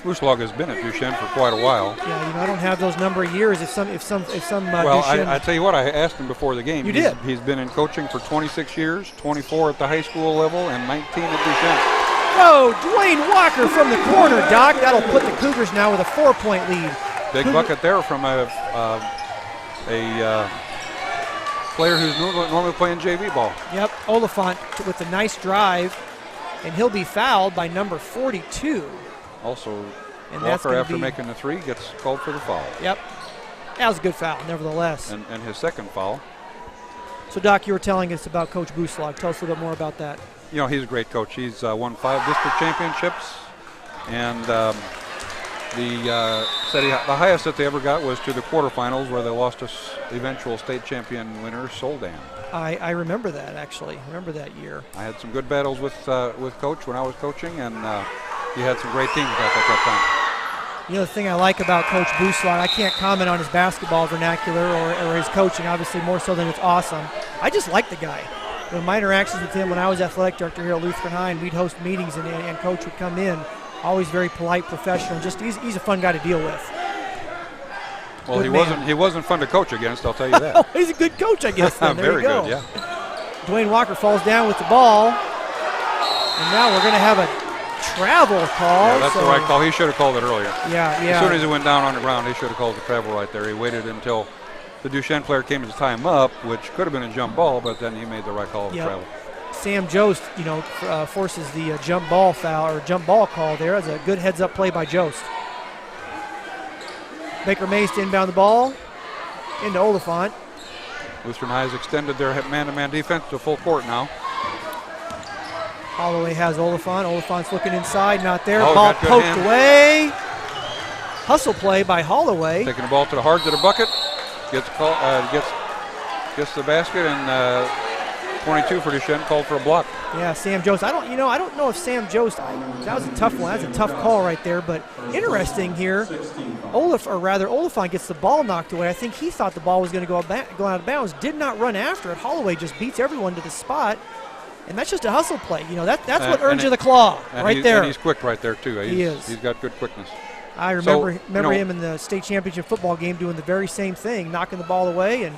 Buslag has been at Duchesne for quite a while. Yeah, you know, I don't have those number of years. Well, I tell you what, I asked him before the game. You did. He's been in coaching for 26 years, 24 at the high school level, and 19 at Duchesne. Oh, Dwayne Walker from the corner, Doc. That'll put the Cougars now with a 4-point lead. Big bucket there from a player who's normally playing JV ball. Yep, Oliphant with a nice drive, and he'll be fouled by number 42. Also, and Walker, after making the 3, gets called for the foul. Yep, that was a good foul, nevertheless. And his second foul. So, Doc, you were telling us about Coach Buslag. Tell us a little bit more about that. You know, he's a great coach. He's won 5 district championships, and the highest that they ever got was to the quarterfinals, where they lost to eventual state champion winner Soldan. I remember that, actually. I remember that year. I had some good battles with Coach when I was coaching, and he had some great teams back at that time. You know, the thing I like about Coach Buslot, I can't comment on his basketball vernacular or his coaching, obviously more so than it's awesome. I just like the guy. You know, my interactions with him when I was athletic director here at Lutheran High, and we'd host meetings and Coach would come in, always very polite, professional. Just he's a fun guy to deal with. Well, he wasn't fun to coach against, I'll tell you that. Oh, he's a good coach, I guess. Then. There Very you go. good, yeah. Dwayne Walker falls down with the ball. And now we're going to have a travel call. Yeah, that's the right call. He should have called it earlier. Yeah. As soon as he went down on the ground, he should have called the travel right there. He waited until the Duchesne player came to tie him up, which could have been a jump ball, but then he made the right call of travel. Sam Jost, forces the jump ball foul or jump ball call there. That's a good heads-up play by Jost. Baker Mays to inbound the ball into Oliphant. Lutheran High has extended their man-to-man defense to full court now. Holloway has Oliphant. Oliphant's looking inside, not there. Oh, ball poked away. Hustle play by Holloway. Taking the ball to the hard to the bucket. Gets the basket, and 22 for Duchesne called for a block. Yeah, Sam Jost. I don't know if Sam Jost. That was a tough one. That's a tough call right there. But interesting here. Oliphant gets the ball knocked away. I think he thought the ball was going to go out of bounds. Did not run after it. Holloway just beats everyone to the spot. And that's just a hustle play. You know, that's what earns you the claw right there. And he's quick right there, too. He is. He's got good quickness. I remember him in the state championship football game doing the very same thing, knocking the ball away and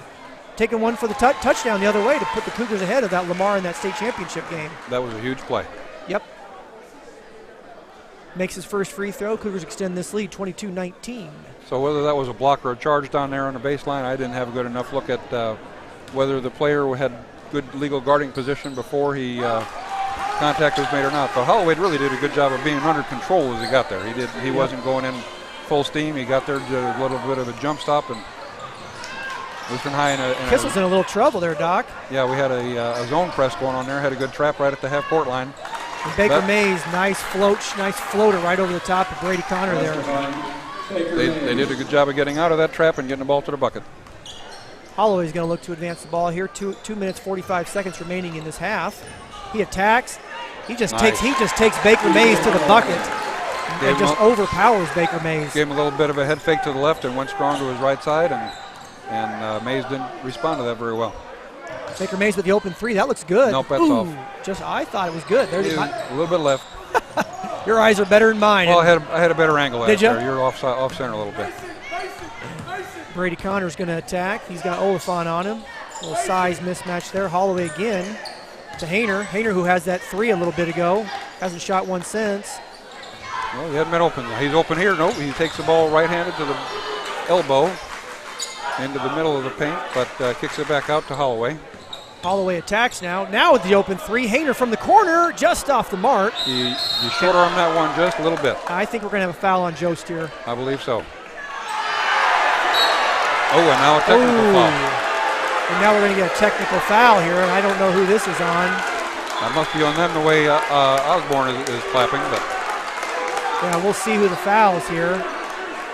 taking one for the touchdown the other way to put the Cougars ahead of that Lamar in that state championship game. That was a huge play. Yep. Makes his first free throw. Cougars extend this lead 22-19. So whether that was a block or a charge down there on the baseline, I didn't have a good enough look at whether the player had good legal guarding position before contact was made or not. But Holloway really did a good job of being under control as he got there. He wasn't going in full steam. He got there, did a little bit of a jump stop, and Lutheran High Kissel's in a little trouble there, Doc. Yeah, we had a zone press going on there. Had a good trap right at the half-court line. And Baker Mays, nice floater right over the top of Brady Connor there. They did a good job of getting out of that trap and getting the ball to the bucket. Holloway's going to look to advance the ball here. 2 minutes 45 seconds remaining in this half. He attacks. He just takes Baker Mays to the bucket and just overpowers Baker Mays. Gave him a little bit of a head fake to the left and went strong to his right side, and Mays didn't respond to that very well. Baker Mays with the open three. That looks good. Nope, that's off. I thought it was good. A little bit left. Your eyes are better than mine. Well, I had a better angle. Did you? You're off center a little bit. Brady Connor's going to attack. He's got Oliphant on him. A little size mismatch there. Holloway again to Hayner. Hayner, who has that three a little bit ago, hasn't shot one since. Well, he hadn't been open. He's open here. Nope. He takes the ball right-handed to the elbow into the middle of the paint, but kicks it back out to Holloway. Holloway attacks now. Now with the open three. Hayner from the corner, just off the mark. He short-armed that one just a little bit. I think we're going to have a foul on Jost here. I believe so. Oh, and now a technical foul. And now we're going to get a technical foul here, and I don't know who this is on. That must be on them the way Osborne is clapping. But yeah, we'll see who the foul is here.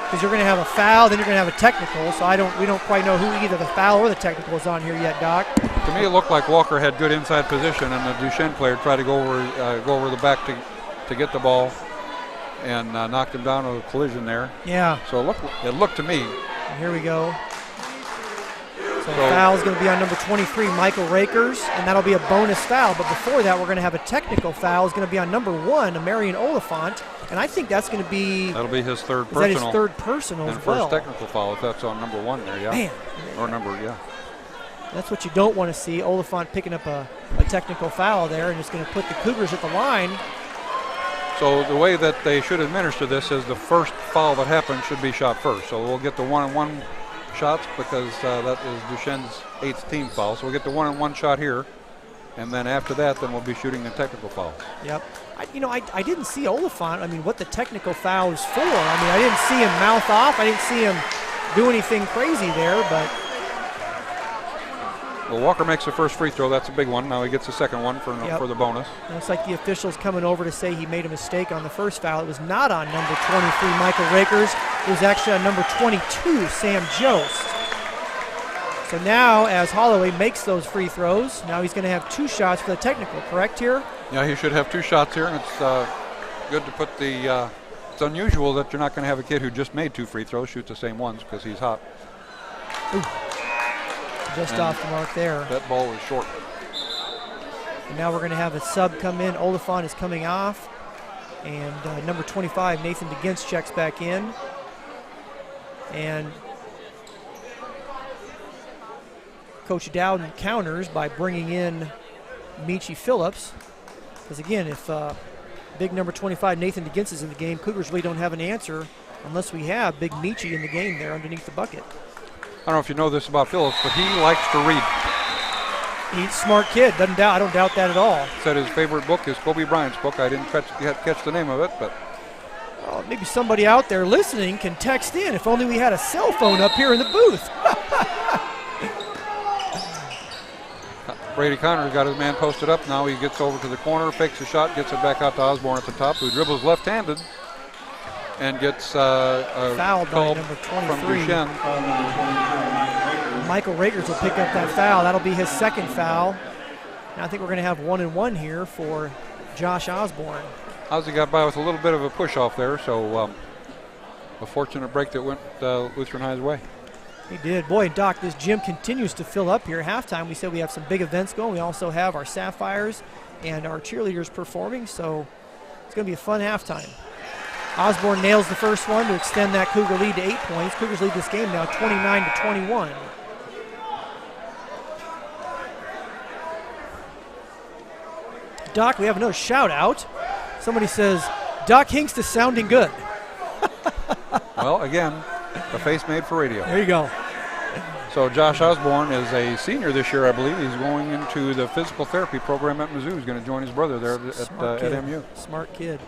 Because you're going to have a foul, then you're going to have a technical. So we don't quite know who either the foul or the technical is on here yet, Doc. To me, it looked like Walker had good inside position, and the Duchesne player tried to go over the back to get the ball, and knocked him down with a collision there. Yeah. So it looked to me. And here we go. So the foul is going to be on number 23, Michael Rakers, and that'll be a bonus foul. But before that, we're going to have a technical foul. It's going to be on number 1, Marion Oliphant, and I think that's going to be. That'll be his third personal. Is that his third personal and as well? first technical foul if that's on number 1 there, yeah. Man. Or number, yeah. That's what you don't want to see. Oliphant picking up a technical foul there, and it's going to put the Cougars at the line. So the way that they should administer this is the first foul that happens should be shot first. So we'll get the 1-on-1 shots because that is Duchesne's 8th team foul. So we'll get the 1-on-1 shot here, and then after that, then we'll be shooting the technical foul. Yep. I didn't see Oliphant. What the technical foul is for. I didn't see him mouth off. I didn't see him do anything crazy there, but. Well, Walker makes the first free throw. That's a big one. Now he gets the second one for the bonus. Looks like the official's coming over to say he made a mistake on the first foul. It was not on number 23, Michael Rakers. It was actually on number 22, Sam Jost. So now, as Holloway makes those free throws, now he's going to have 2 shots for the technical, correct here? Yeah, he should have 2 shots here, and it's good to put the It's unusual that you're not going to have a kid who just made 2 free throws shoot the same ones because he's hot. Ooh. Just off the mark there. That ball was short. And now we're going to have a sub come in. Oliphant is coming off. And number 25, Nathan DeGince, checks back in. And Coach Dowden counters by bringing in Michi Phillips. Because again, if big number 25, Nathan DeGince, is in the game, Cougars really don't have an answer unless we have big Michi in the game there underneath the bucket. I don't know if you know this about Phillips, but he likes to read. He's a smart kid, I don't doubt that at all. Said his favorite book is Kobe Bryant's book. I didn't catch the name of it, but maybe somebody out there listening can text in. If only we had a cell phone up here in the booth. Brady Connor's got his man posted up. Now he gets over to the corner, fakes a shot, gets it back out to Osborne at the top, who dribbles left-handed and gets fouled by number 23. From Duchesne. Michael Rakers will pick up that foul. That'll be his second foul. And I think we're going to have 1-and-1 here for Josh Osborne. Ozzie got by with a little bit of a push off there, so a fortunate break that went Lutheran High's way. He did. Boy, Doc, this gym continues to fill up here. Halftime, we said we have some big events going. We also have our Sapphires and our cheerleaders performing, so it's going to be a fun halftime. Osborne nails the first one to extend that Cougar lead to 8 points. Cougars lead this game now 29-21. Doc, we have another shout out. Somebody says, Doc Hinkst is sounding good. Well, again, a face made for radio. There you go. So Josh Osborne is a senior this year, I believe. He's going into the physical therapy program at Mizzou. He's going to join his brother there at MU. Smart kid.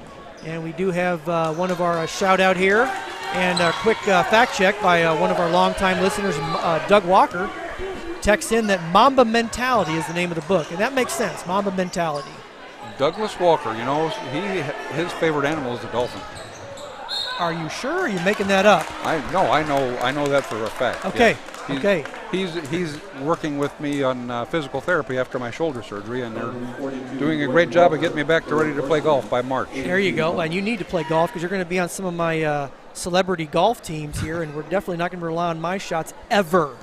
And we do have one of our shout out here, and a quick fact check by one of our longtime listeners, Doug Walker, texts in that Mamba Mentality is the name of the book, and that makes sense. Mamba Mentality. Douglas Walker, you know, his favorite animal is the dolphin. Are you sure? Or are you making that up? I know that for a fact. Okay. Yeah. Okay. He's working with me on physical therapy after my shoulder surgery, and they're doing a great job of getting me back to ready to play golf by March. There you go. And you need to play golf because you're going to be on some of my celebrity golf teams here, and we're definitely not going to rely on my shots ever.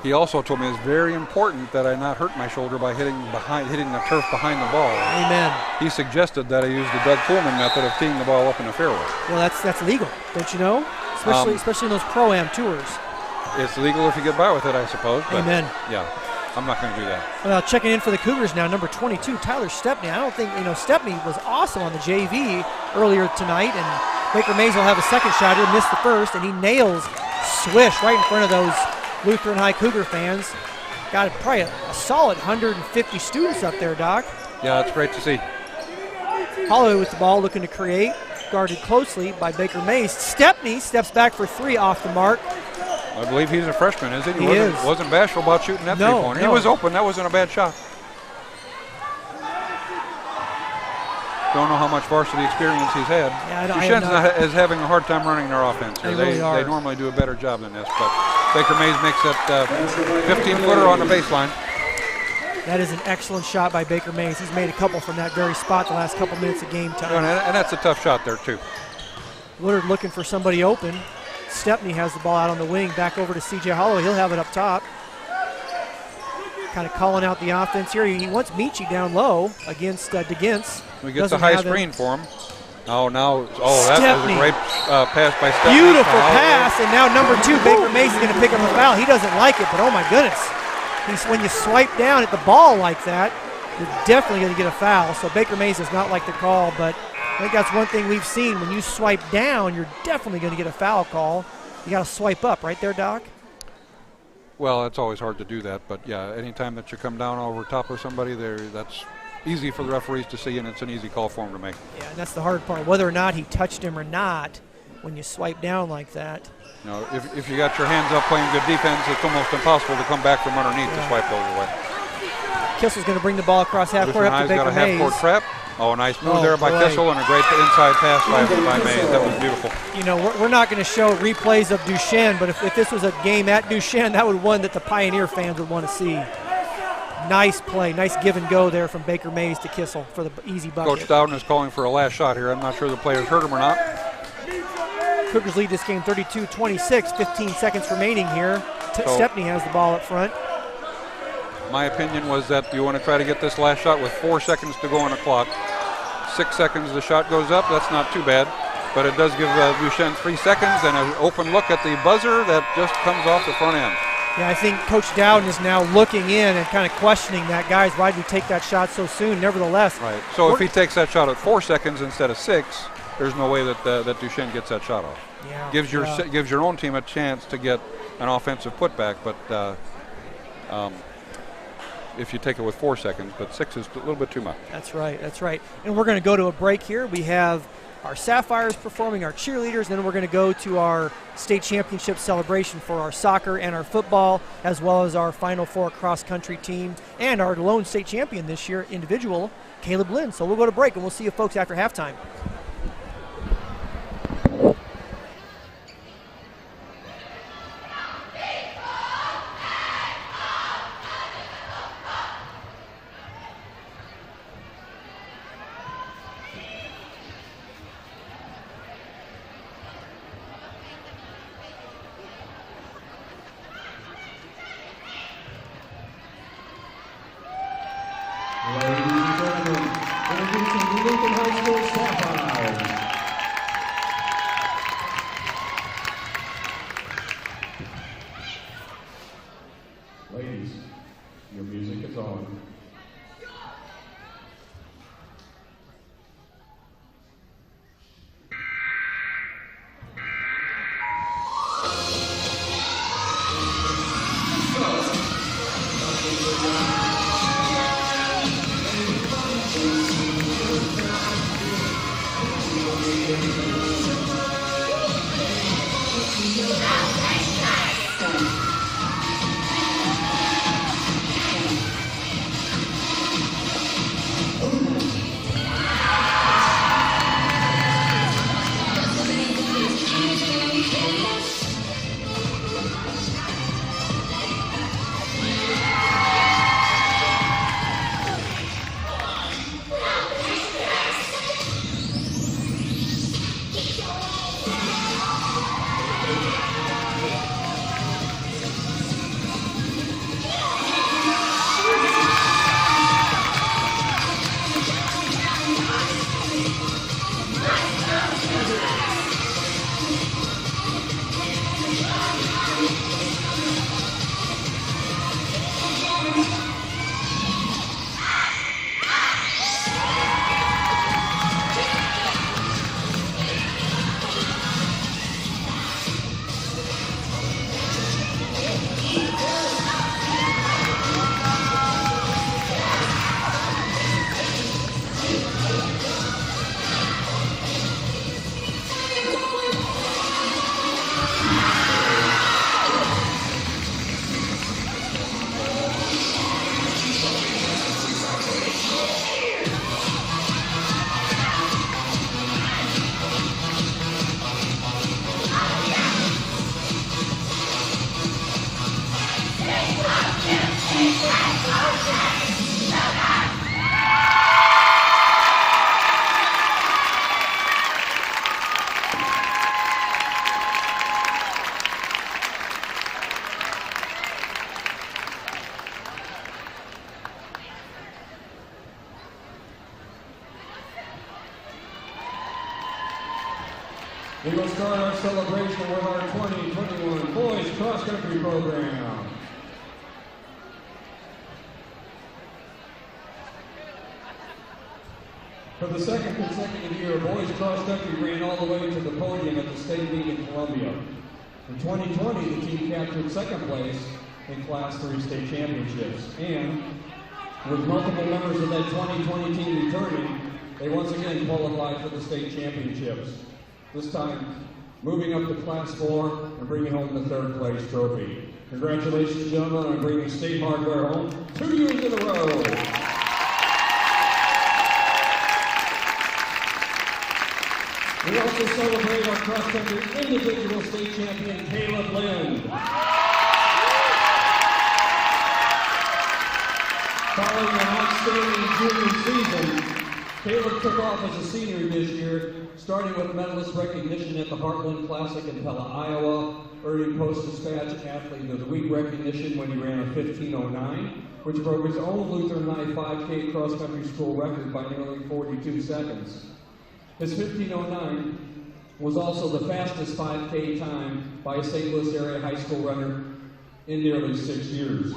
He also told me it's very important that I not hurt my shoulder by hitting the turf behind the ball. Amen. He suggested that I use the Doug Pullman method of teeing the ball up in the fairway. Well, that's legal, don't you know? Especially in those Pro-Am tours. It's legal if you get by with it, I suppose. But amen. Yeah, I'm not going to do that. Well, checking in for the Cougars now, number 22, Tyler Stepney. I don't think, Stepney was awesome on the JV earlier tonight, and Baker Mays will have a second shot. He'll miss the first, and he nails swish right in front of those Lutheran High Cougar fans. Got probably a solid 150 students up there, Doc. Yeah, it's great to see. Holloway with the ball, looking to create, guarded closely by Baker Mays. Stepney steps back for three, off the mark. I believe he's a freshman, isn't he? He wasn't bashful about shooting that three-pointer. He was open. That wasn't a bad shot. Don't know how much varsity experience he's had. Duchesne is having a hard time running their offense. They normally do a better job than this, but Baker Mays makes that 15-footer on the baseline. That is an excellent shot by Baker Mays. He's made a couple from that very spot the last couple minutes of game time. And that's a tough shot there, too. Woodard looking for somebody open. Stepney has the ball out on the wing, back over to C.J. Holloway. He'll have it up top. Kind of calling out the offense here. He wants Michi down low against DeGince. We get the high screen for him. That was a great pass by Stepney. Beautiful pass, and now number 2, Baker Mays, is going to pick up a foul. He doesn't like it, but oh my goodness. When you swipe down at the ball like that, you're definitely going to get a foul. So Baker Mays does not like the call, but I think that's one thing we've seen. When you swipe down, you're definitely going to get a foul call. You got to swipe up right there, Doc. Well, it's always hard to do that, but yeah, anytime that you come down over top of somebody there, that's easy for the referees to see, and it's an easy call for them to make. Yeah, and that's the hard part. Whether or not he touched him or not, when you swipe down like that. If you got your hands up playing good defense, it's almost impossible to come back from underneath to swipe those away. Kissel's going to bring the ball across half court up to Baker Mays. Got a half-court trap. Oh, nice move there by Kissel, and a great inside pass by Mays. That was beautiful. We're not going to show replays of Duchesne, but if this was a game at Duchesne, that would one that the Pioneer fans would want to see. Nice play, nice give and go there from Baker Mays to Kissel for the easy bucket. Coach Dowden is calling for a last shot here. I'm not sure the players heard him or not. Cougars lead this game 32-26, 15 seconds remaining here. Stepney has the ball up front. My opinion was that you want to try to get this last shot with 4 seconds to go on the clock. 6 seconds the shot goes up, that's not too bad. But it does give Duchesne 3 seconds and an open look at the buzzer that just comes off the front end. Yeah, I think Coach Dowden is now looking in and kind of questioning that. Guys, why did we take that shot so soon? Nevertheless. Right. So if he takes that shot at 4 seconds instead of 6, there's no way that that Duchesne gets that shot off. Yeah. Gives your own team a chance to get an offensive putback, but if you take it with 4 seconds, but 6 is a little bit too much. That's right, that's right. And we're going to go to a break here. We have our Sapphires performing, our cheerleaders, and then we're going to go to our state championship celebration for our soccer and our football, as well as our Final Four cross-country team and our lone state champion this year, individual, Caleb Lynn. So we'll go to break, and we'll see you folks after halftime. Ladies and gentlemen, introducing the Duchesne High School Sapphires. Ladies, your music is on. We will start our celebration with our 2021 Boys Cross Country program. For the second consecutive year, Boys Cross Country ran all the way to the podium at the state meet in Columbia. In 2020, the team captured second place in Class 3 state championships. And with multiple members of that 2020 team returning, they once again qualified for the state championships. This time, moving up to Class 4 and bringing home the third place trophy. Congratulations, gentlemen, on bringing state hardware home 2 years in a row. We also celebrate our cross-country individual state champion, Caleb Lynn. Following an outstanding junior season, Caleb took off as a senior this year, starting with medalist recognition at the Heartland Classic in Pella, Iowa, earning Post-Dispatch Athlete of the Week recognition when he ran a 15:09, which broke his own Lutheran High 5K cross-country school record by nearly 42 seconds. His 15:09 was also the fastest 5K time by a St. Louis area high school runner in nearly 6 years.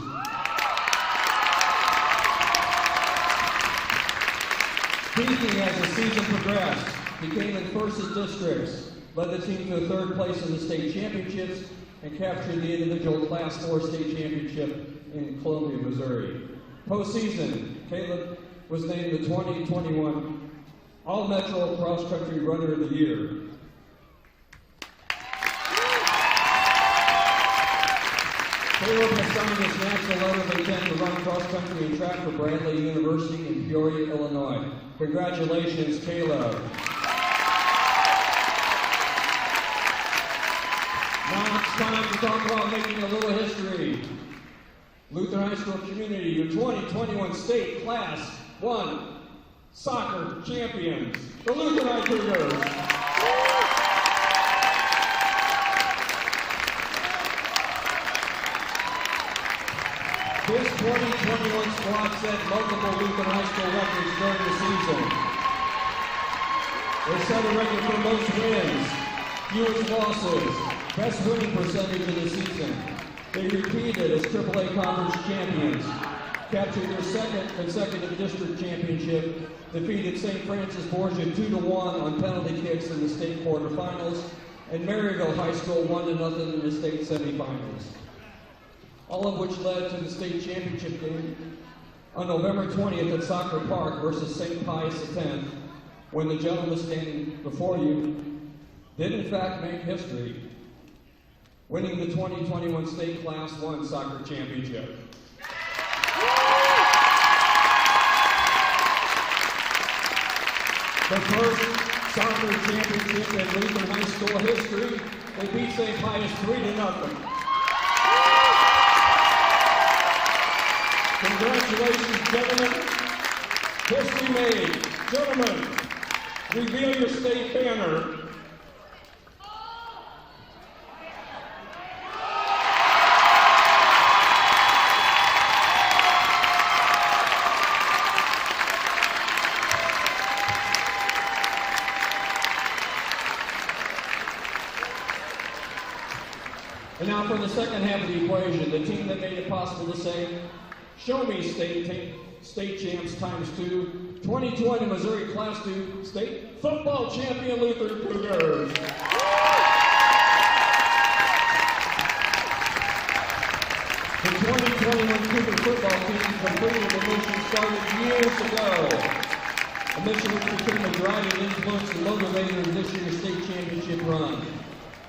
Peaking as the season progressed, he came in first in districts, led the team to a third place in the state championships, and captured the individual Class 4 state championship in Columbia, Missouri. Postseason, Caleb was named the 2021 All-Metro Cross Country Runner of the Year. Caleb has signed his national letter of intent to run cross country and track for Bradley University in Peoria, Illinois. Congratulations, Caleb. Now it's time to talk about making a little history. Lutheran High School community, your 2021 state Class 1 soccer champions, the Lutheran High Cougars. This 2021 squad set multiple Lutheran High School records during the season. They set a record for most wins, fewest losses, best winning percentage of the season. They repeated as AAA Conference champions, captured their second consecutive district championship, defeated St. Francis Borgia 2-1 on penalty kicks in the state quarterfinals, and Maryville High School 1-0 in the state semifinals. All of which led to the state championship game on November 20th at Soccer Park versus St. Pius X, when the gentleman standing before you did in fact make history, winning the 2021 state Class 1 soccer championship. The first soccer championship in Lutheran High School history, they beat St. Pius 3-0. Congratulations, gentlemen. History made. Gentlemen, reveal your state banner. And now for the second half of the equation, the team that made it possible to say, show me state champs ×2, 2020 Missouri Class 2 state football champion Lutheran Cougars. The 2021 Cougar football team completed a mission started years ago. A mission which became a driving influence and motivator in this year's state championship run.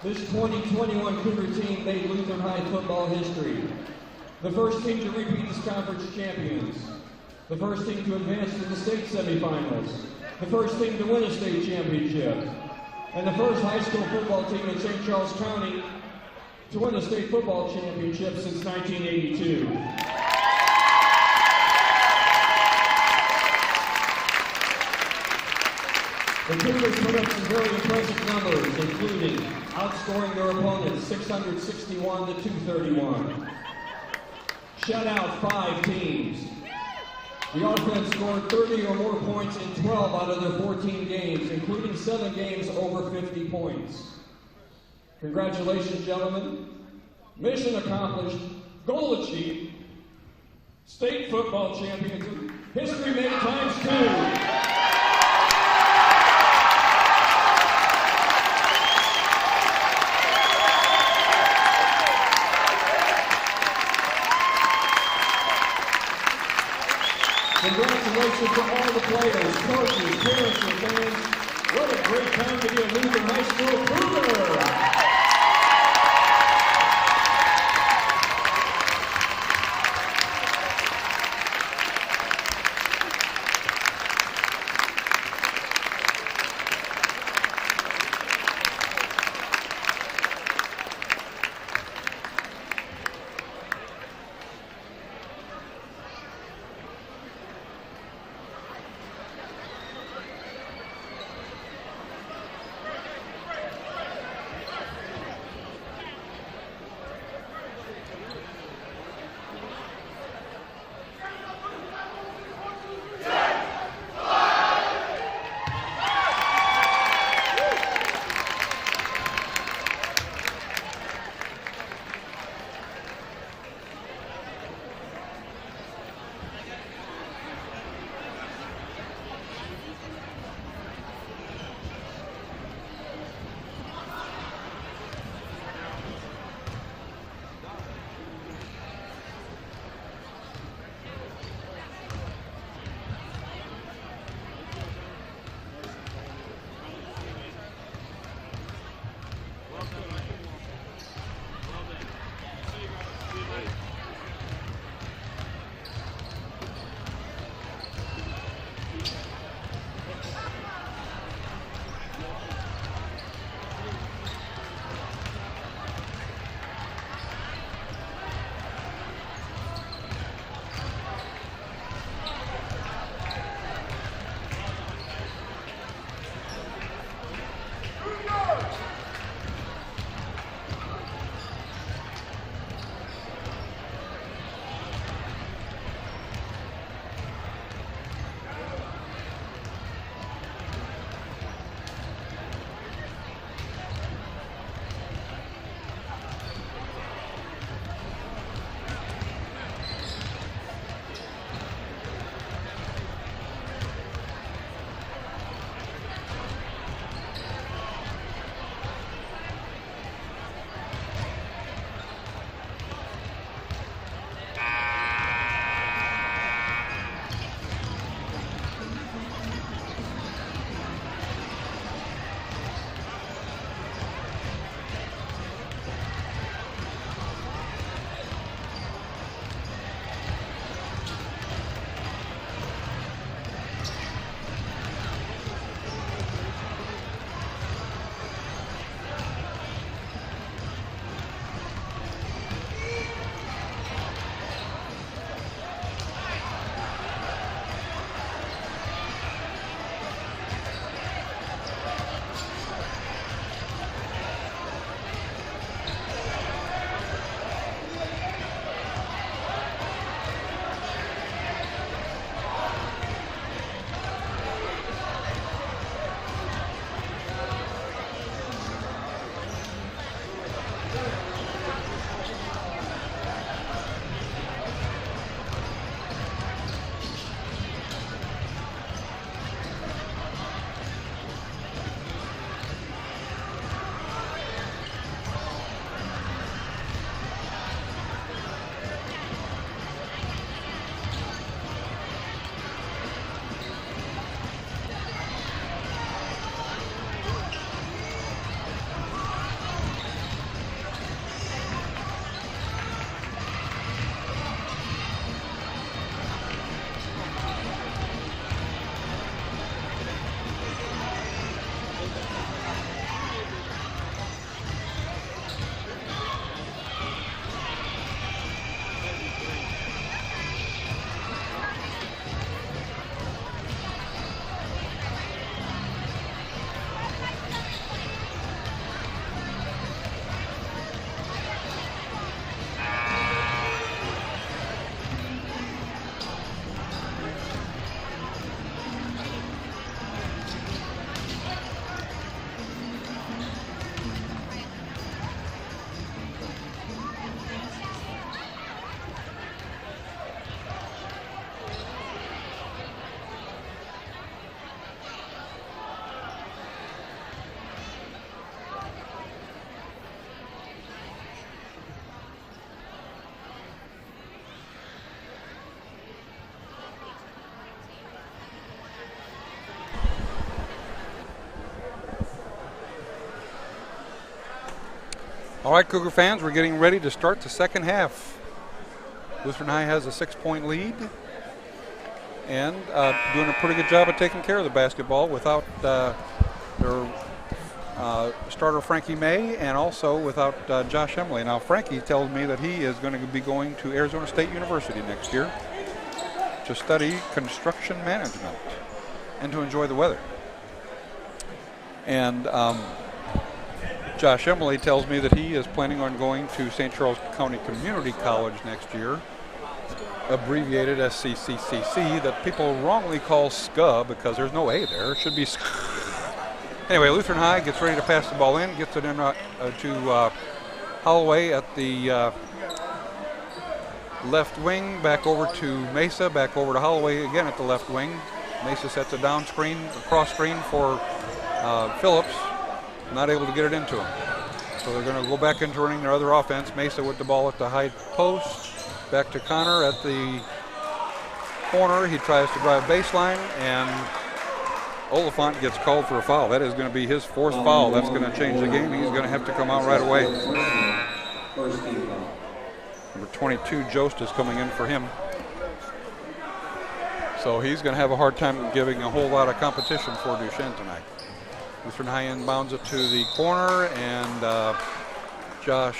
This 2021 Cougar team made Lutheran High football history. The first team to repeat as conference champions. The first team to advance to the state semifinals. The first team to win a state championship. And the first high school football team in St. Charles County to win a state football championship since 1982. The Cougars put up some very impressive numbers, including outscoring their opponents 661 to 231. Shut out 5 teams. The offense scored 30 or more points in 12 out of their 14 games, including 7 games over 50 points. Congratulations, gentlemen. Mission accomplished, goal achieved, state football champions, history made ×2. Congratulations to all the players, coaches, parents, and fans. What a great time to be a Lutheran High School Cougar! All right, Cougar fans, we're getting ready to start the second half. Lutheran High has a 6-point lead and doing a pretty good job of taking care of the basketball without their starter Frankie May and also without Josh Emily. Now, Frankie tells me that he is going to be going to Arizona State University next year to study construction management and to enjoy the weather. And Josh Emily tells me that he is planning on going to St. Charles County Community College next year, abbreviated as CCCC, that people wrongly call SCA because there's no A there. It should be SCA. Anyway, Lutheran High gets ready to pass the ball in, gets it in to Holloway at the left wing, back over to Mesa, back over to Holloway again at the left wing. Mesa sets a down screen, a cross screen for Phillips, not able to get it into him. So they're going to go back into running their other offense. Mesa with the ball at the high post, back to Connor at the corner. He tries to drive baseline, and Oliphant gets called for a foul. That is going to be his fourth foul. That's going to change the game. He's going to have to come out right away. Number 22, Jost, is coming in for him. So he's going to have a hard time giving a whole lot of competition for Duchesne tonight. Lutheran High inbounds it to the corner, and Josh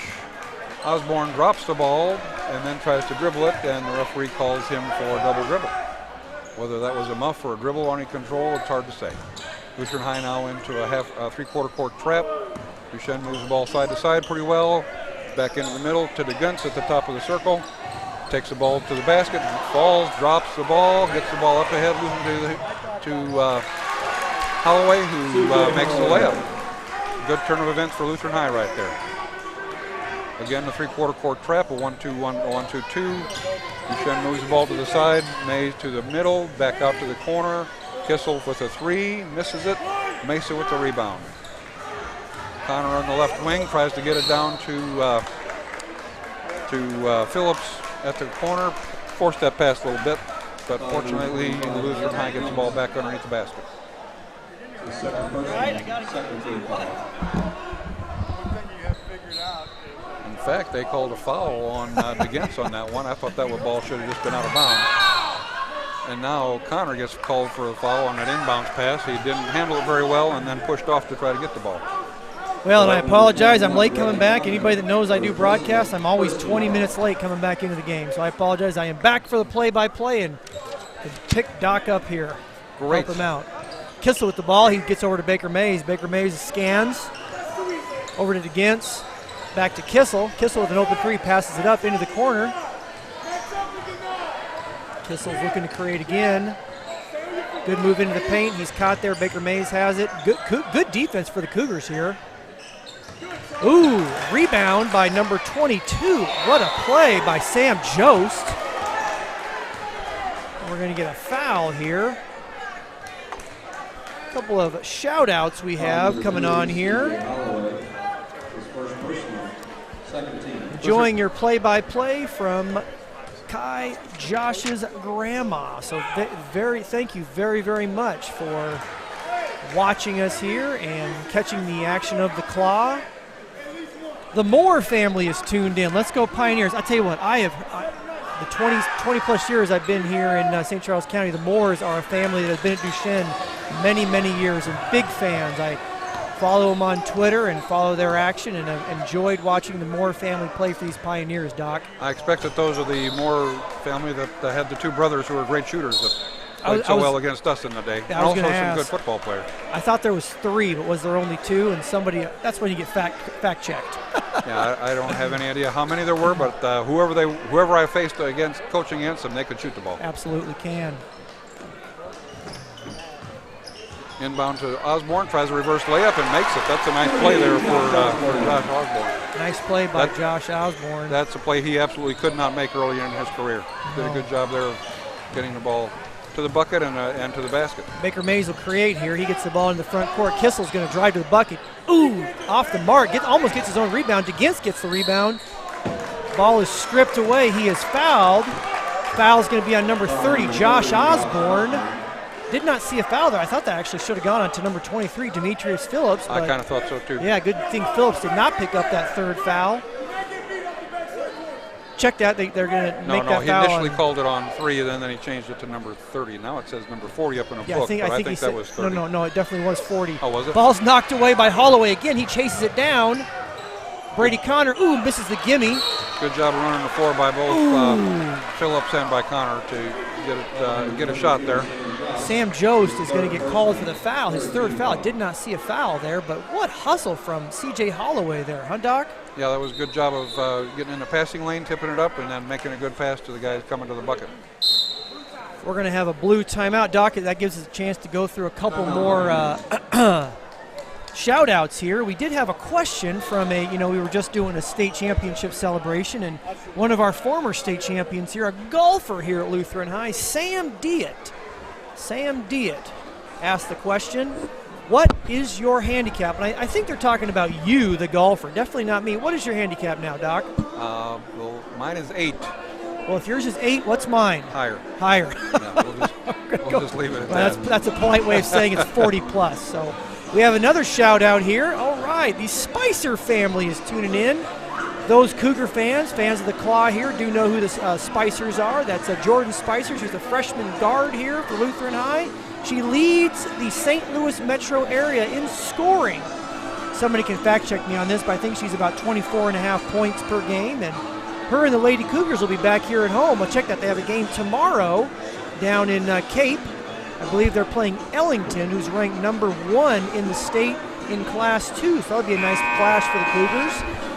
Osborne drops the ball and then tries to dribble it, and the referee calls him for a double dribble. Whether that was a muff or a dribble or any control, it's hard to say. Lutheran High now into a three-quarter court trap. Duchesne moves the ball side to side pretty well. Back into the middle to DeGuntz at the top of the circle. Takes the ball to the basket, falls, drops the ball, gets the ball up ahead, losing to Holloway, who makes the layup. Good turn of events for Lutheran High right there. Again, the three-quarter court trap, a 1-2-2. Duchesne moves the ball to the side, Mays to the middle, back out to the corner. Kissel with a three, misses it. Mesa with the rebound. Connor on the left wing tries to get it down to Phillips at the corner. Forced that pass a little bit, but fortunately Lutheran High gets the ball back underneath the basket. In fact, they called a foul on DeGuntz on that one. I thought that ball should have just been out of bounds. And now Connor gets called for a foul on that inbounds pass. He didn't handle it very well and then pushed off to try to get the ball. Well, and I apologize. I'm late coming back. Anybody that knows I do broadcast, I'm always 20 minutes late coming back into the game. So I apologize. I am back for the play-by-play and pick Doc up here. Great. Help him out. Kissel with the ball. He gets over to Baker Mays. Baker Mays scans over to DeGuntz. Back to Kissel. Kissel with an open three, passes it up into the corner. Kissel's looking to create again. Good move into the paint. He's caught there. Baker Mays has it. Good defense for the Cougars here. Ooh, rebound by number 22. What a play by Sam Jost. We're going to get a foul here. A couple of shout-outs we have coming on here. Enjoying your play-by-play from Kai Josh's grandma. So thank you very, very much for watching us here and catching the action of the claw. The Moore family is tuned in. Let's go Pioneers. I tell you what, the 20 plus years I've been here in St. Charles County, the Moores are a family that has been at Duchesne many, many years and big fans. I follow them on Twitter and follow their action, and I've enjoyed watching the Moore family play for these Pioneers, Doc. I expect that those are the Moore family that had the two brothers who were great shooters that played so well against us in the day. And also some good football players. I thought there was three, but was there only two? And that's when you get fact checked. Yeah, I don't have any idea how many there were, but whoever I faced coaching against them, they could shoot the ball. Absolutely can. Inbound to Osborne, tries a reverse layup and makes it. That's a nice play there for Josh Osborne. Nice play by Josh Osborne. That's a play he absolutely could not make earlier in his career. Did a good job there of getting the ball to the bucket and to the basket. Baker Mays will create here. He gets the ball in the front court. Kissel's going to drive to the bucket. Ooh, off the mark. Almost gets his own rebound. DeGuntz gets the rebound. Ball is stripped away. He is fouled. Foul's going to be on number 30, Josh Osborne. Did not see a foul there. I thought that actually should have gone on to number 23, Demetrius Phillips. I kind of thought so too. Yeah, good thing Phillips did not pick up that third foul. Check that. They're going to make that he foul. Initially called it on 3, and then he changed it to number 30. Now it says number 40 up in a book, I think that was 30. No, it definitely was 40. Oh, was it? Ball's knocked away by Holloway again. He chases it down. Brady Connor, misses the gimme. Good job of running the floor by both Phillips and by Connor to get a shot there. Sam Jost is going to get called for the foul, his third foul. Did not see a foul there, but what hustle from C.J. Holloway there, huh, Doc? Yeah, that was a good job of getting in the passing lane, tipping it up, and then making a good pass to the guys coming to the bucket. We're going to have a blue timeout, Doc. That gives us a chance to go through a couple more shout-outs here. We did have a question from we were just doing a state championship celebration, and one of our former state champions here, a golfer here at Lutheran High, Sam Diet, asked the question, what is your handicap? And I think they're talking about you, the golfer, definitely not me. What is your handicap now, Doc? Well, mine is 8. Well, if yours is 8, what's mine? Higher. Yeah, we'll just leave it at that. That's a polite way of saying it's 40 plus. So we have another shout out here. All right, the Spicer family is tuning in. Those Cougar fans of the Claw here, do know who the Spicers are. That's Jordan Spicer. She's a freshman guard here for Lutheran High. She leads the St. Louis metro area in scoring. Somebody can fact check me on this, but I think she's about 24.5 points per game. And her and the Lady Cougars will be back here at home. I'll check that. They have a game tomorrow down in Cape. I believe they're playing Ellington, who's ranked number 1 in the state in Class 2. So that'll be a nice clash for the Cougars.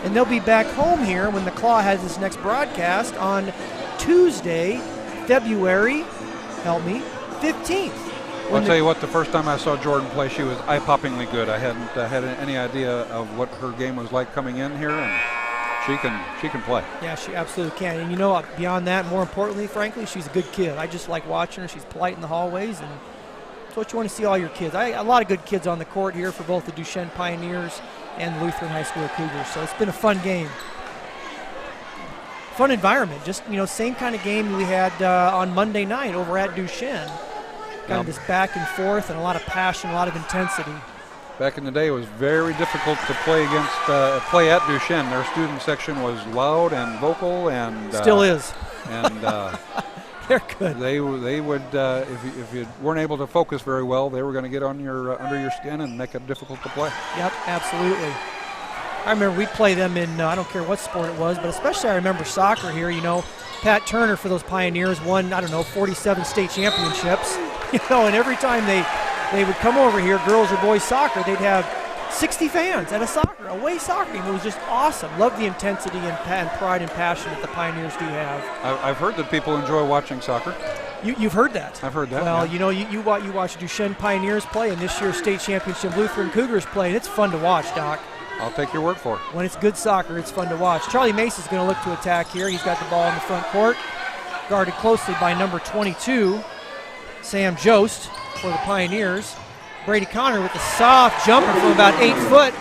And they'll be back home here when the Claw has this next broadcast on Tuesday, February, 15th. I'll tell you what, the first time I saw Jordan play, she was eye-poppingly good. I hadn't had any idea of what her game was like coming in here, and she can play. Yeah, she absolutely can. And beyond that, more importantly, frankly, she's a good kid. I just like watching her. She's polite in the hallways, and that's what you want to see all your kids. A lot of good kids on the court here for both the Duchesne Pioneers and the Lutheran High School Cougars. So it's been a fun game. Fun environment. Just, same kind of game we had on Monday night over at Duchesne. Kind of this back and forth and a lot of passion, a lot of intensity. Back in the day, it was very difficult to play at Duchesne. Their student section was loud and vocal, and still is. And they're good. They would if you weren't able to focus very well, they were going to get on your under your skin and make it difficult to play. Yep, absolutely. I remember we'd play them in I don't care what sport it was, but especially I remember soccer here. Pat Turner for those Pioneers won 47 state championships. And every time they would come over here, girls or boys soccer, they'd have 60 fans at a away soccer game. It was just awesome. Love the intensity and pride and passion that the Pioneers do have. I've heard that people enjoy watching soccer. You've heard that? I've heard that. Well, yeah. You watch Duchesne Pioneers play and this year's state championship Lutheran Cougars play, and it's fun to watch, Doc. I'll take your word for it. When it's good soccer, it's fun to watch. Charlie Mace is going to look to attack here. He's got the ball in the front court, guarded closely by number 22, Sam Jost for the Pioneers. Brady Connor with the soft jumper from about 8 foot.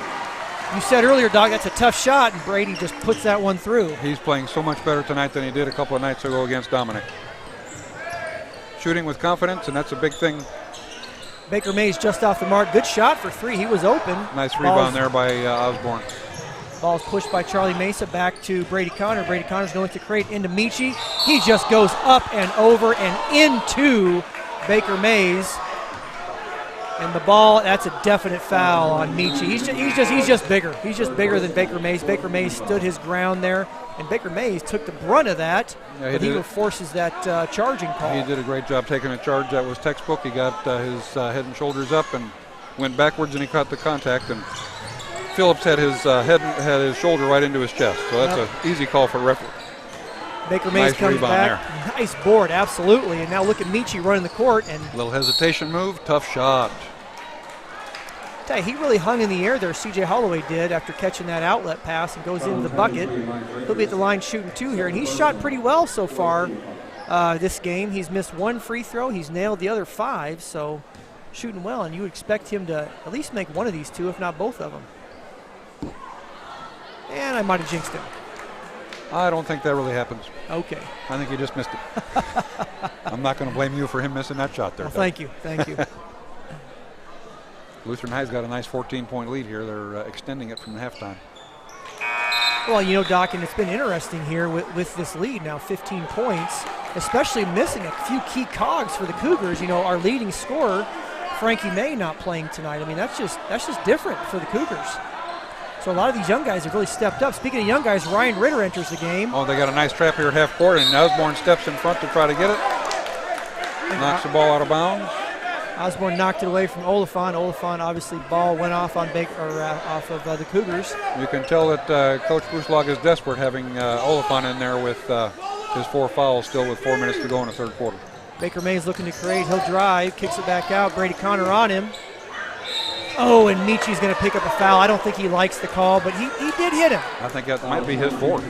You said earlier, Doc, that's a tough shot, and Brady just puts that one through. He's playing so much better tonight than he did a couple of nights ago against Dominic. Shooting with confidence, and that's a big thing. Baker Mays just off the mark. Good shot for 3. He was open. Nice rebound there by Osborne. Ball's pushed by Charlie Mesa back to Brady Connor. Brady Connor's going to create into Michi. He just goes up and over and into Baker Mays. And the ball, that's a definite foul on Michi. He's just bigger. He's just bigger than Baker Mays. Baker Mays stood his ground there, and Baker Mays took the brunt of that, but he forces that charging call. He did a great job taking a charge. That was textbook. He got his head and shoulders up and went backwards, and he caught the contact. And Phillips had his shoulder right into his chest, so that's an easy call for referee. Baker Mays comes back. There. Nice board, absolutely. And now look at Michi running the court. And little hesitation move, tough shot. Tell you, he really hung in the air there, C.J. Holloway did, after catching that outlet pass and goes into the bucket. He'll be at the line shooting 2 here, and he's shot pretty well so far this game. He's missed 1 free throw. He's nailed the other 5, so shooting well, and you would expect him to at least make one of these 2, if not both of them. And I might have jinxed him. I don't think that really happens. Okay. I think he just missed it. I'm not going to blame you for him missing that shot there. Well, thank you. Thank you. Lutheran High's got a nice 14-point lead here. They're extending it from halftime. Well, you know, Doc, and it's been interesting here with this lead now, 15 points, especially missing a few key cogs for the Cougars. You know, our leading scorer, Frankie May, not playing tonight. I mean, that's just different for the Cougars. So a lot of these young guys have really stepped up. Speaking of young guys, Ryan Ritter enters the game. Oh, they got a nice trap here at half court, and Osborne steps in front to try to get it. Knocks the ball out of bounds. Osborne knocked it away from Oliphant. Oliphant, obviously, ball went off on off of the Cougars. You can tell that Coach Brucelog is desperate having Oliphant in there with his 4 fouls still with 4 minutes to go in the third quarter. Baker May's looking to create. He'll drive, kicks it back out. Brady Connor on him. Oh, and Michi's going to pick up a foul. I don't think he likes the call, but he did hit him. I think that might be his 4th.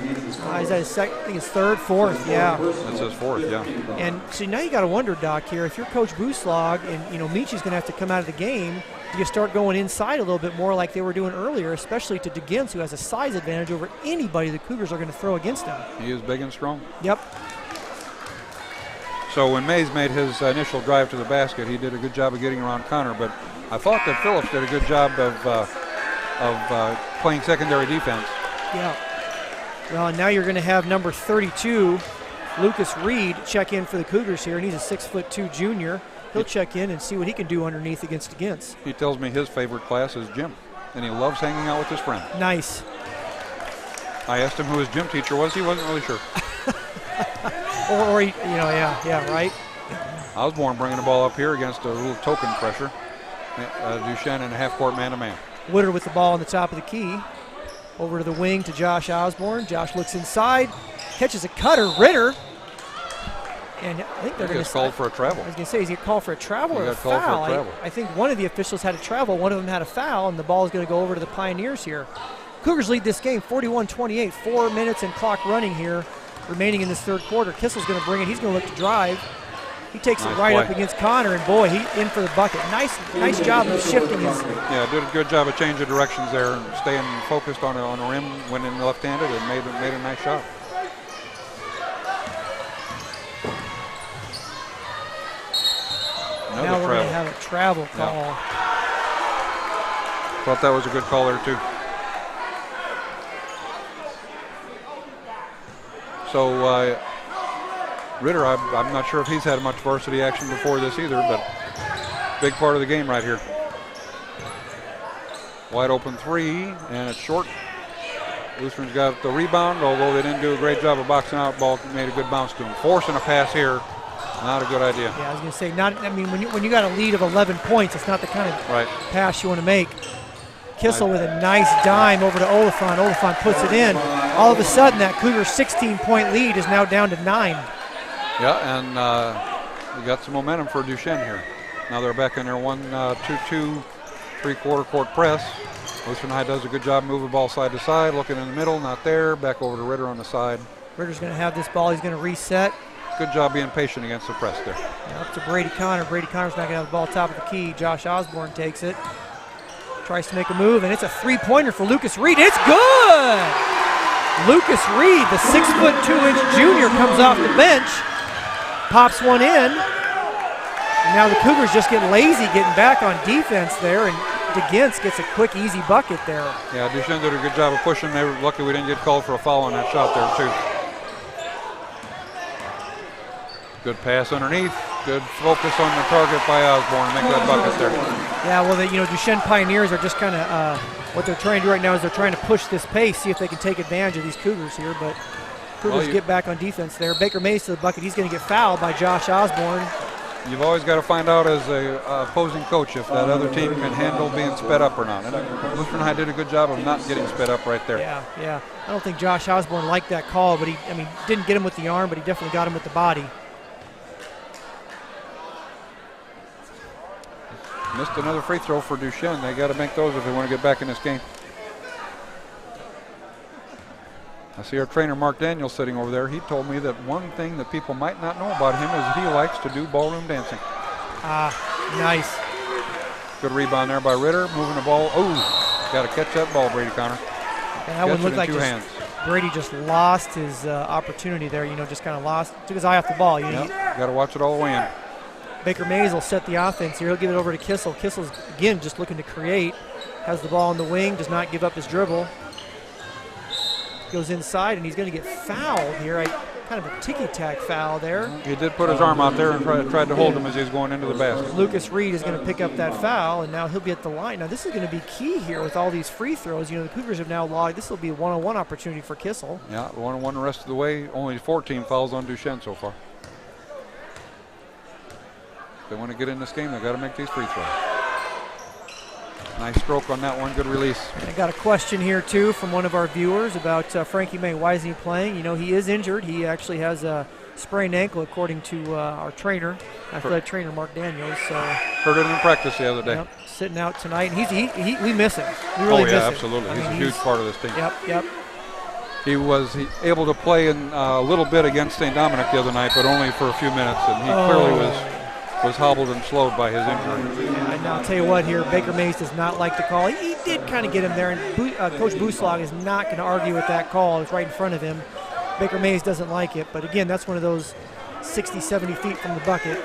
Is that his second? I think his 3rd, 4th, yeah. That's his 4th, yeah. And so now you got to wonder, Doc, here, if you're Coach Brucelog and, you know, Michi's going to have to come out of the game, do you start going inside a little bit more like they were doing earlier, especially to Duchesne, who has a size advantage over anybody the Cougars are going to throw against him? He is big and strong. Yep. So when Mays made his initial drive to the basket, he did a good job of getting around Connor, but I thought that Phillips did a good job of playing secondary defense. Yeah. Well, and now you're going to have number 32, Lucas Reed, check in for the Cougars here, and he's a 6'2" junior. He'll check in and see what he can do underneath against. He tells me his favorite class is gym, and he loves hanging out with his friends. Nice. I asked him who his gym teacher was. He wasn't really sure. or you know, yeah, right. Osborne bringing the ball up here against a little token pressure. Duchesne in a half-court man-to-man. Woodard with the ball on the top of the key. Over to the wing to Josh Osborne. Josh looks inside, catches a cutter. Ritter. And I think they're going to called for a travel. I was going to say, is he called for a travel or a called foul? For a travel. I think one of the officials had a travel, one of them had a foul, and the ball is going to go over to the Pioneers here. Cougars lead this game 41-28, 4 minutes and clock running here, remaining in this third quarter. Kissel's going to bring it. He's going to look to drive. He takes it right up against Connor, and boy, he in for the bucket. Nice job of shifting his. Yeah, did a good job of changing directions there and staying focused on the rim, went in left-handed and made a nice shot. Now we're going to have a travel call. Yeah. Thought that was a good call there too. So Ritter, I'm not sure if he's had much varsity action before this either, but big part of the game right here. Wide open 3, and it's short. Lutheran's got the rebound, although they didn't do a great job of boxing out. Ball made a good bounce to him. Forcing a pass here, not a good idea. Yeah, I was going to say, when you got a lead of 11 points, it's not the kind of pass you want to make. Kissel with a nice dime over to Oliphant. Oliphant puts it in. All of a sudden, that Cougar 16-point lead is now down to 9. Yeah, and we got some momentum for Duchesne here. Now they're back in their 1-2-2 3/4 court press. Lutheran High does a good job moving the ball side to side, looking in the middle, not there. Back over to Ritter on the side. Ritter's going to have this ball. He's going to reset. Good job being patient against the press there. Now up to Brady Connor. Brady Connor's not going to have the ball top of the key. Josh Osborne takes it. Tries to make a move, and it's a three-pointer for Lucas Reed. It's good! Lucas Reed, the 6'2" junior, comes off the bench, pops one in. And now the Cougars just get lazy getting back on defense there, and DeGints gets a quick, easy bucket there. Yeah, Duchesne did a good job of pushing. They were lucky we didn't get called for a foul on that shot there, too. Good pass underneath. Good focus on the target by Osborne to make that bucket there. Yeah, well, Duchesne Pioneers are just kind of what they're trying to do right now is they're trying to push this pace, see if they can take advantage of these Cougars here. But Cougars get back on defense there. Baker Mays to the bucket. He's going to get fouled by Josh Osborne. You've always got to find out as a opposing coach if that other team can handle being sped up or not. And Lutheran High did a good job of not getting sped up right there. Yeah. I don't think Josh Osborne liked that call, but he didn't get him with the arm, but he definitely got him with the body. Missed another free throw for Duchesne. They got to make those if they want to get back in this game. I see our trainer Mark Daniels sitting over there. He told me that one thing that people might not know about him is he likes to do ballroom dancing. Nice. Good rebound there by Ritter, moving the ball. Oh, got to catch that ball, Brady Connor. And that one looked like two hands. Brady just lost his opportunity there, just kind of took his eye off the ball. Got to watch it all the way in. Baker Mays will set the offense here. He'll give it over to Kissel. Kissel's, again, just looking to create. Has the ball on the wing, does not give up his dribble. Goes inside, and he's going to get fouled here. Kind of a ticky-tack foul there. He did put his arm out there and tried to hold him as he was going into the basket. Lucas Reed is going to pick up that foul, and now he'll be at the line. Now, this is going to be key here with all these free throws. The Cougars have now logged. This will be a one-on-one opportunity for Kissel. Yeah, one-on-one the rest of the way. Only 14 fouls on Duchesne so far. If they want to get in this game, they've got to make these free throws. Nice stroke on that one. Good release. I got a question here, too, from one of our viewers about Frankie May. Why isn't he playing? He is injured. He actually has a sprained ankle, according to our trainer, athletic trainer, Mark Daniels. Heard it in practice the other day. Yep, sitting out tonight. And we miss him. We really miss him. Absolutely. He's a huge part of this team. Yep. He was able to play in a little bit against St. Dominic the other night, but only for a few minutes, and he clearly was hobbled and slowed by his injury. Yeah, and I'll tell you what here, Baker Mays does not like the call. He did kind of get him there, and Coach Buslag is not going to argue with that call. It's right in front of him. Baker Mays doesn't like it, but again, that's one of those 60, 70 feet from the bucket.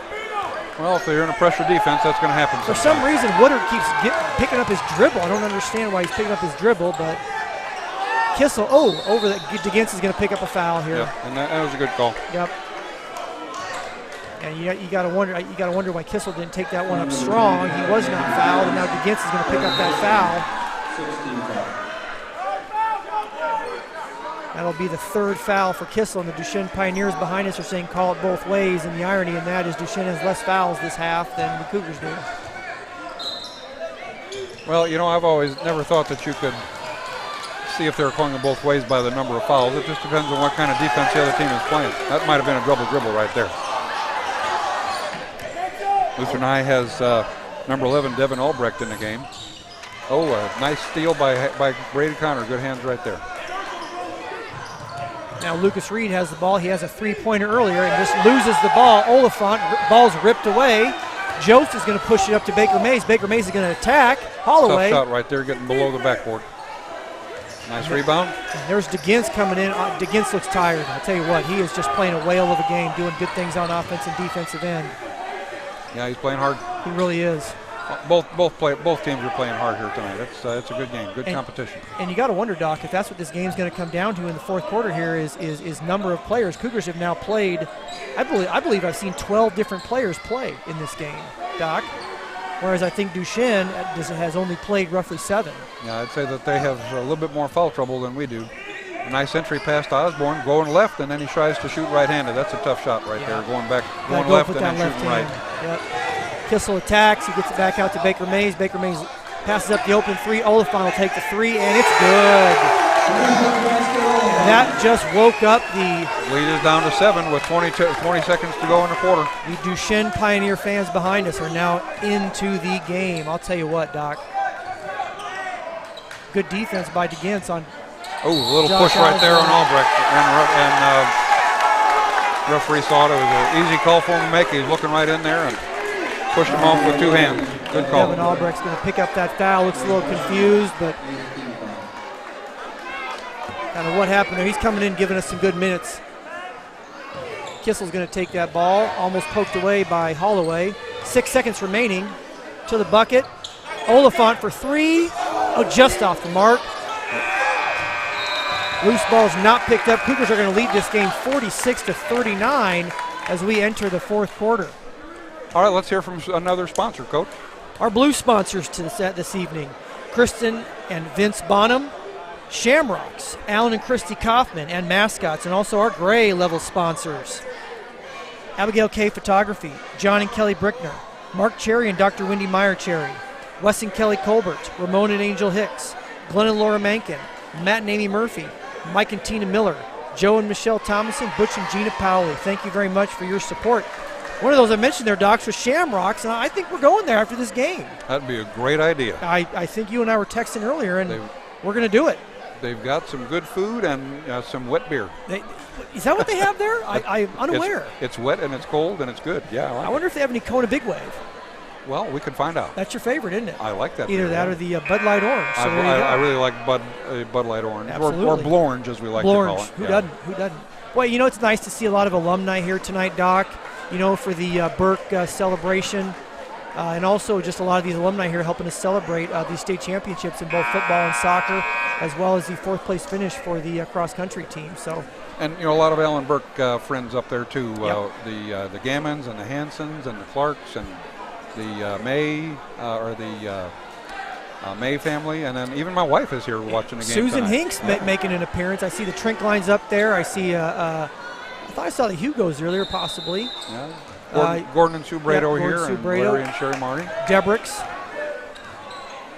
Well, if they're in a pressure defense, that's going to happen For some reason, Woodard keeps picking up his dribble. I don't understand why he's picking up his dribble, but Kissel, over that, Duchesne is going to pick up a foul here. Yeah, and that was a good call. Yep. And you got to wonder why Kissel didn't take that one up strong. He was not fouled, and now Duchesne is going to pick up that foul. That'll be the third foul for Kissel, and the Duchesne Pioneers behind us are saying call it both ways, and the irony in that is Duchesne has less fouls this half than the Cougars do. Well, I've always never thought that you could see if they're calling it both ways by the number of fouls. It just depends on what kind of defense the other team is playing. That might have been a double dribble right there. Lutheran High has number 11, Devin Albrecht, in the game. A nice steal by Brady Connor. Good hands right there. Now Lucas Reed has the ball. He has a three-pointer earlier and just loses the ball. Oliphant, ball's ripped away. Jost is going to push it up to Baker Mays. Baker Mays is going to attack. Holloway. Tough shot right there, getting below the backboard. Nice rebound. And there's Duchesne coming in. Duchesne looks tired. I'll tell you what, he is just playing a whale of a game, doing good things on offense and defensive end. Yeah, he's playing hard. He really is. Both teams are playing hard here tonight. It's a good game, good competition. And you got to wonder, Doc, if that's what this game's going to come down to in the fourth quarter here is number of players. Cougars have now played. I believe I've seen 12 different players play in this game, Doc. Whereas I think Duchesne has only played roughly 7. Yeah, I'd say that they have a little bit more foul trouble than we do. A nice entry pass to Osborne, going left, and then he tries to shoot right-handed. That's a tough shot right there, going left and then shooting right. Yep. Kissel attacks. He gets it back out to Baker Mays. Baker Mays passes up the open three. Oliphant will take the three, and it's good. That just woke up the lead is down to 7 with 20 seconds to go in the quarter. The Duchesne Pioneer fans behind us are now into the game. I'll tell you what, Doc. Good defense by Duchesne on. A little push right there on Albrecht, and referee saw it. It was an easy call for him to make. He's looking right in there and pushed him off with 2 hands. Good call. Devin Albrecht's going to pick up that foul. Looks a little confused, but kind of what happened there. He's coming in, giving us some good minutes. Kissel's going to take that ball, almost poked away by Holloway. 6 seconds remaining to the bucket. Oliphant for 3. Just off the mark. Loose ball's not picked up. Cougars are going to lead this game 46-39 as we enter the fourth quarter. All right, let's hear from another sponsor, Coach. Our blue sponsors to this evening, Kristen and Vince Bonham, Shamrocks, Alan and Christy Kaufman, and Mascots, and also our gray level sponsors, Abigail K. Photography, John and Kelly Brickner, Mark Cherry and Dr. Wendy Meyer Cherry, Wes and Kelly Colbert, Ramon and Angel Hicks, Glenn and Laura Mankin, Matt and Amy Murphy, Mike and Tina Miller, Joe and Michelle Thomason, Butch and Gina Powley. Thank you very much for your support. One of those I mentioned there, Docs, was Shamrocks, and I think we're going there after this game. That'd be a great idea. I think you and I were texting earlier, and we're going to do it. They've got some good food and some wet beer. Is that what they have there? I'm unaware. It's wet and it's cold and it's good. Yeah, I wonder if they have any Kona Big Wave. Well, we can find out. That's your favorite, isn't it? I like that. Either beer, that yeah. or the Bud Light Orange. So I really like Bud Light Orange, Absolutely. or Blorange as we like to call it. Who doesn't? Who doesn't? Well, you know, it's nice to see a lot of alumni here tonight, Doc. You know, for the Burke celebration, and also just a lot of these alumni here helping us celebrate these state championships in both football and soccer, as well as the 4th place finish for the cross country team. So. And you know, a lot of Allen Burke friends up there too. Yep. The Gammons and the Hansons and the Clarks and the May May family, and then even my wife is here watching the game. Susan tonight. Hinks making an appearance. I see the Trink lines up there. I see. I thought I saw the Hugos earlier, possibly. Yeah. Gordon and Sue Brado Gordon here, Sue and Brado. Larry and Sherry Marty. Debricks.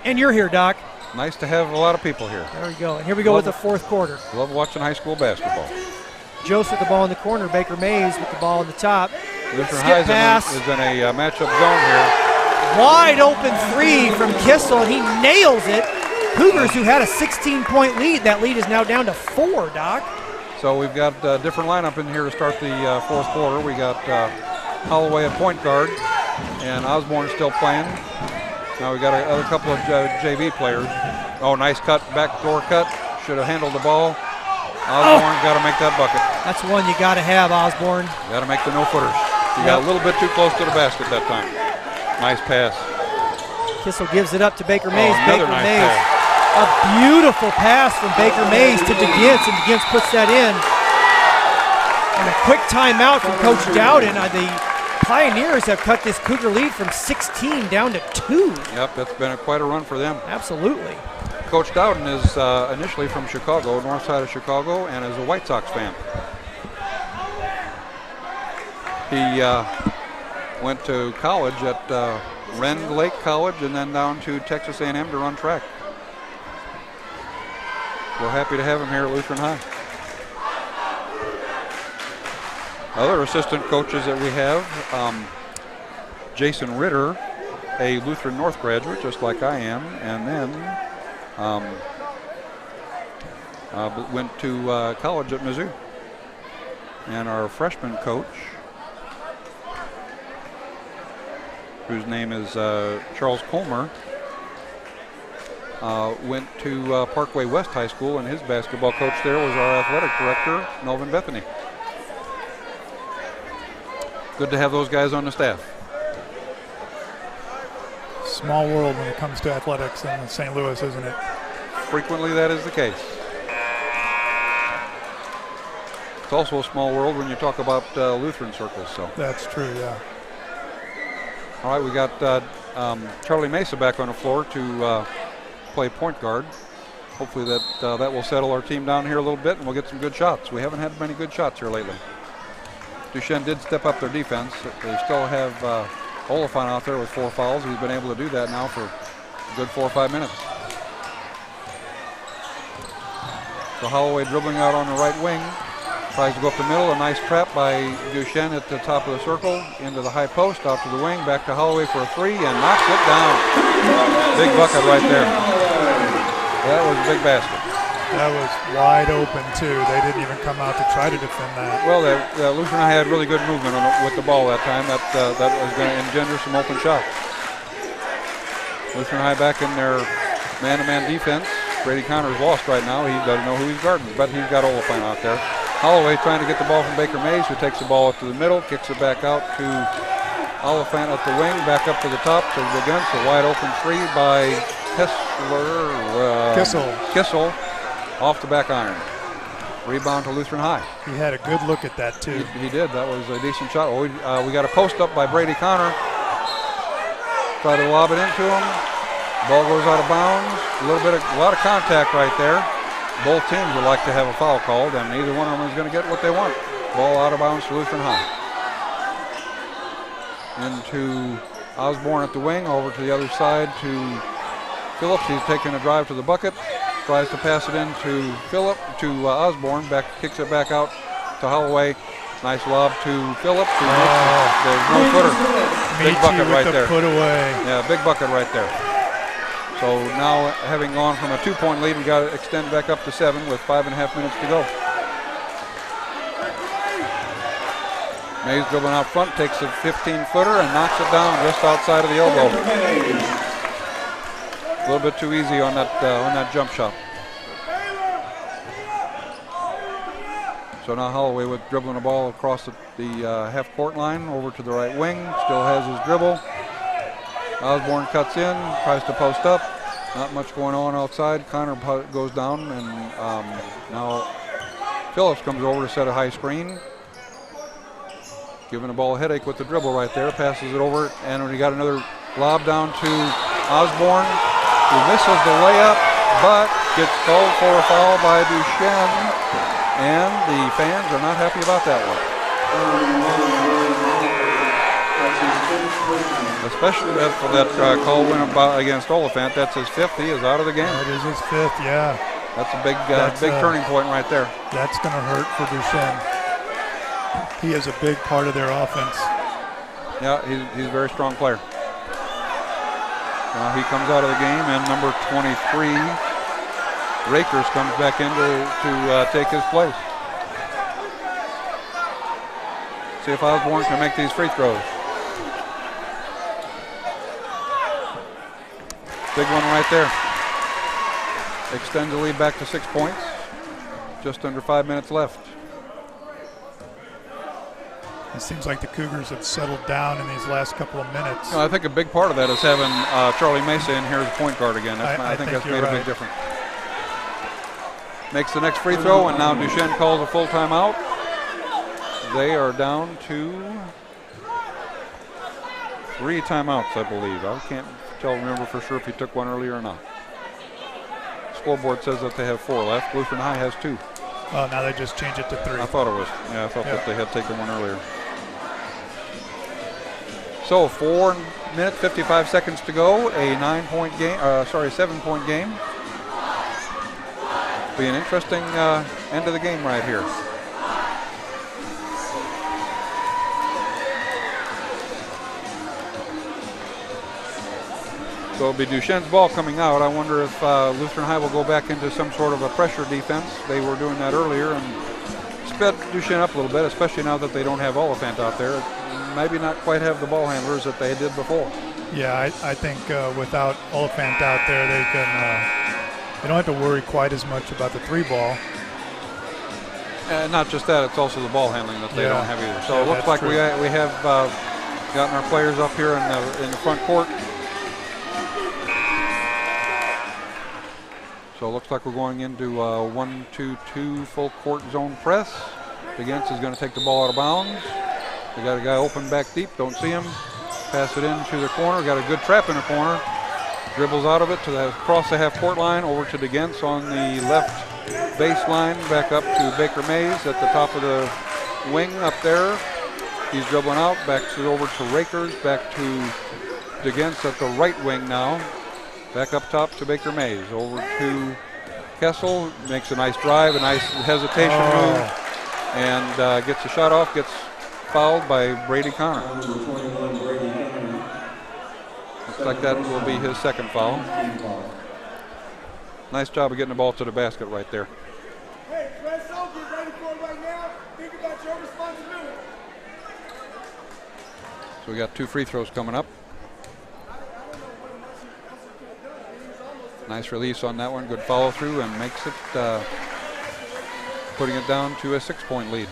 And you're here, Doc. Nice to have a lot of people here. There we go. And here we go with the 4th quarter. Love watching high school basketball. Joseph with the ball in the corner. Baker Mays with the ball on the top. Lutheran Skip High pass. is in a matchup zone here. Wide open 3 from Kissel, and he nails it. Cougars, who had a 16-point lead. That lead is now down to 4, Doc. So we've got a different lineup in here to start the 4th quarter. We got Holloway at point guard, and Osborne still playing. Now we got a couple of JV players. Oh, nice cut, backdoor cut. Should have handled the ball. Osborne got to make that bucket. That's one you got to have, Osborne. Got to make the no-footers. You got a little bit too close to the basket that time. Nice pass. Kissel gives it up to Baker Mays. Another Baker nice Mays. pass. A beautiful pass from Baker Mays to DeGintz, and DeGintz puts that in. And a quick timeout from Coach Dowden. The Pioneers have cut this Cougar lead from 16 down to 2. Yep, that's been quite a run for them. Absolutely. Coach Dowden is initially from Chicago, north side of Chicago, and is a White Sox fan. He went to college at Rend Lake College and then down to Texas A&M to run track. We're happy to have him here at Lutheran High. Other assistant coaches that we have, Jason Ritter, a Lutheran North graduate, just like I am, and then went to college at Mizzou. And our freshman coach, whose name is Charles Colmer, went to Parkway West High School, and his basketball coach there was our athletic director, Melvin Bethany. Good to have those guys on the staff. Small world when it comes to athletics in St. Louis, isn't it? Frequently that is the case. It's also a small world when you talk about Lutheran circles. So that's true, yeah. All right, we got Charlie Mesa back on the floor to play point guard. Hopefully that will settle our team down here a little bit, and we'll get some good shots. We haven't had many good shots here lately. Duchesne did step up their defense. They still have Oliphant out there with 4 fouls. He's been able to do that now for a good 4 or 5 minutes. So Holloway dribbling out on the right wing. Tries to go up the middle. A nice trap by Duchesne at the top of the circle. Into the high post, out to the wing. Back to Holloway for a 3 and knocks it down. Big bucket right there. That was a big basket. That was wide open, too. They didn't even come out to try to defend that. Well, Lutheran High had really good movement with the ball that time. That was going to engender some open shots. Lutheran High back in their man-to-man defense. Brady Connor's lost right now. He doesn't know who he's guarding, but he's got Oliphant out there. Holloway trying to get the ball from Baker Mays, who takes the ball up to the middle, kicks it back out to Oliphant at the wing, back up to the top to DeGintz. A wide open 3 by Kissel. Off the back iron. Rebound to Lutheran High. He had a good look at that, too. He did. That was a decent shot. Oh, we got a post up by Brady Connor. Try to lob it into him. Ball goes out of bounds. A lot of contact right there. Both teams would like to have a foul called, and neither one of them is going to get what they want. Ball out of bounds to Lutheran High. Into Osborne at the wing, over to the other side to Phillips. He's taking a drive to the bucket. Tries to pass it into Osborne. Kicks it back out to Holloway. Nice lob to Phillips. There's no footer. Big bucket right there. Put away. Yeah, big bucket right there. So now, having gone from a 2-point lead, we got to extend back up to 7 with 5.5 minutes to go. Mays dribbling out front, takes a 15-footer and knocks it down just outside of the elbow. A little bit too easy on that jump shot. So now Holloway with dribbling the ball across the half-court line over to the right wing. Still has his dribble. Osborne cuts in, tries to post up. Not much going on outside. Connor goes down, and now Phillips comes over to set a high screen. Giving the ball a headache with the dribble right there. Passes it over, and we got another lob down to Osborne, who misses the layup, but gets called for a foul by Duchesne, and the fans are not happy about that one. Especially for that call win against Oliphant. That's his fifth. He is out of the game. That is his fifth, yeah. That's a big turning point right there. That's going to hurt for Duchesne. He is a big part of their offense. Yeah, he's a very strong player. Now he comes out of the game, and number 23, Rakers, comes back in to take his place. See if Osborne can make these free throws. Big one right there. Extends the lead back to 6 points. Just under 5 minutes left. It seems like the Cougars have settled down in these last couple of minutes. I think a big part of that is having Charlie Mesa in here as a point guard again. I think that's made a big difference. Makes the next free throw, and now Duchesne calls a full timeout. They are down to 3 timeouts, I believe. I can't remember for sure if he took one earlier or not. Scoreboard says that they have 4 left. Lutheran High has 2. Oh, now they just changed it to 3. I thought it was. Yeah, I thought that they had taken one earlier. So 4 minutes, 55 seconds to go. A 7-point game. Be an interesting end of the game right here. So it'll be Duchesne's ball coming out. I wonder if Lutheran High will go back into some sort of a pressure defense. They were doing that earlier and sped Duchesne up a little bit, especially now that they don't have Oliphant out there. Maybe not quite have the ball handlers that they did before. Yeah, I think without Oliphant out there, they don't have to worry quite as much about the 3 ball. And not just that, it's also the ball handling that they don't have either. So it looks like we have gotten our players up here in the front court. So it looks like we're going into 1-2-2 full court zone press. Against is going to take the ball out of bounds. They got a guy open back deep, don't see him. Pass it into the corner, got a good trap in the corner. Dribbles out of it to across the half court line, over to DeGents on the left baseline, back up to Baker Mays at the top of the wing up there. He's dribbling out, backs it over to Rakers, back to DeGents at the right wing now. Back up top to Baker Mays, over to Kessel, makes a nice drive, a nice hesitation move, and gets a shot off, gets fouled by Brady Connor. Looks like that will be his second foul. Nice job of getting the ball to the basket right there. Hey, get ready for it right now. Think about your responsibility. So we got 2 free throws coming up. Nice release on that one, good follow through, and makes it, putting it down to a 6-point lead.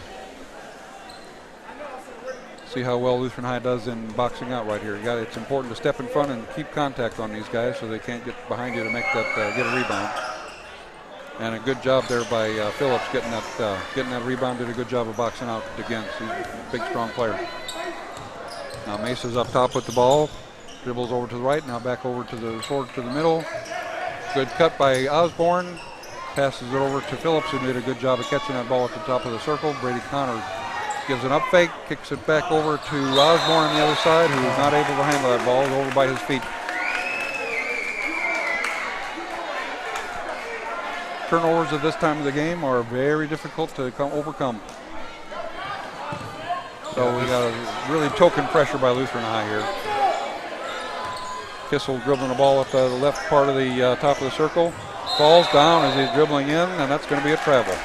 See how well Lutheran High does in boxing out right here. It's important to step in front and keep contact on these guys so they can't get behind you to make that get a rebound. And a good job there by Phillips getting that rebound. Did a good job of boxing out against. He's a big, strong player. Now Mesa's up top with the ball, dribbles over to the right. Now back over to the middle. Good cut by Osborne. Passes it over to Phillips, who did a good job of catching that ball at the top of the circle. Brady Connor gives an up fake, kicks it back over to Osborne on the other side, who is not able to handle that ball. It's over by his feet. Turnovers at this time of the game are very difficult to overcome. So we got a really token pressure by Lutheran High here. Kissel dribbling the ball up the left part of the top of the circle. Falls down as he's dribbling in, and that's going to be a travel.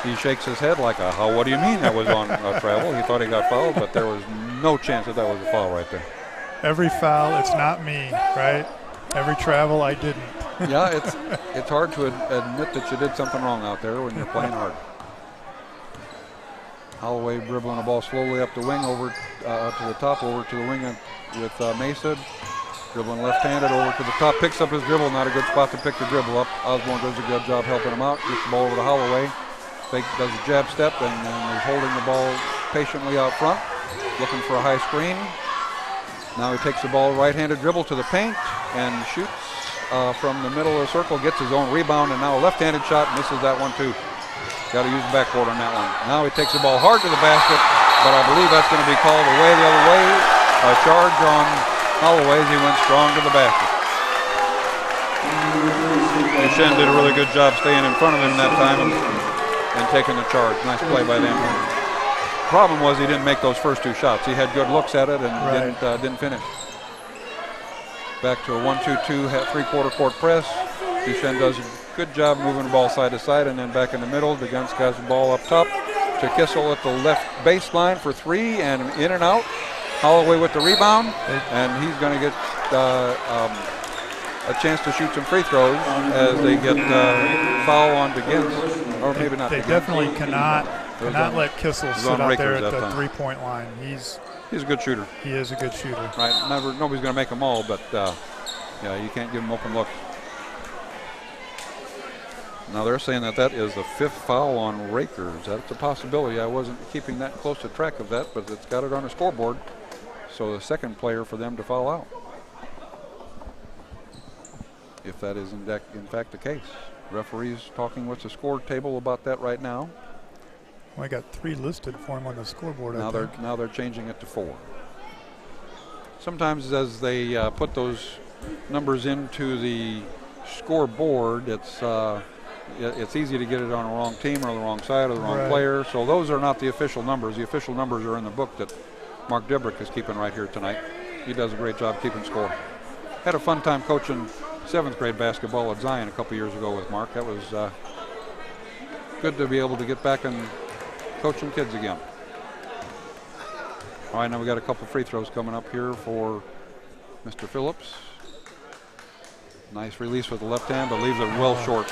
He shakes his head like, what do you mean that was on travel? He thought he got fouled, but there was no chance that was a foul right there. Every foul, it's not me, right? Every travel, I didn't. Yeah, it's hard to admit that you did something wrong out there when you're playing hard. Holloway dribbling the ball slowly up the wing over to the top, over to the wing with Mesa. Dribbling left-handed over to the top, picks up his dribble. Not a good spot to pick the dribble up. Osborne does a good job helping him out. Gets the ball over to Holloway. Fake does a jab step and is holding the ball patiently out front, looking for a high screen. Now he takes the ball right-handed dribble to the paint and shoots from the middle of the circle, gets his own rebound, and now a left-handed shot, misses that one too. Got to use the backboard on that one. Now he takes the ball hard to the basket, but I believe that's going to be called away the other way. A charge on Holloway as he went strong to the basket. Duchesne did a really good job staying in front of him that time and taking the charge. Nice play by them. Problem was he didn't make those first two shots. He had good looks at it and didn't finish. Back to a 1-2-2 three-quarter court press. Duchesne does a good job moving the ball side to side and then back in the middle. DeGunst has the ball up top to Kissel at the left baseline for three and in and out. Holloway with the rebound, and he's going to get a chance to shoot some free throws as they get foul on DeGunst, or maybe not. They definitely cannot let Kissel sit out there at the three-point line. He's a good shooter. He is a good shooter. Right. Nobody's going to make them all, but yeah, you can't give them open look. Now they're saying that is the fifth foul on Rakers. That's a possibility. I wasn't keeping that close to track of that, but it's got it on the scoreboard. So the second player for them to foul out, if that is in fact the case. Referees talking with the score table about that right now. Well, I got 3 listed for him on the scoreboard. Now they're changing it to 4. Sometimes as they put those numbers into the scoreboard, it's easy to get it on the wrong team or the wrong side or the wrong player. So those are not the official numbers. The official numbers are in the book that Mark Debrick is keeping right here tonight. He does a great job keeping score. Had a fun time coaching 7th grade basketball at Zion a couple years ago with Mark. That was good to be able to get back and coaching kids again. All right, now we got a couple free throws coming up here for Mr. Phillips. Nice release with the left hand, but leaves it well short.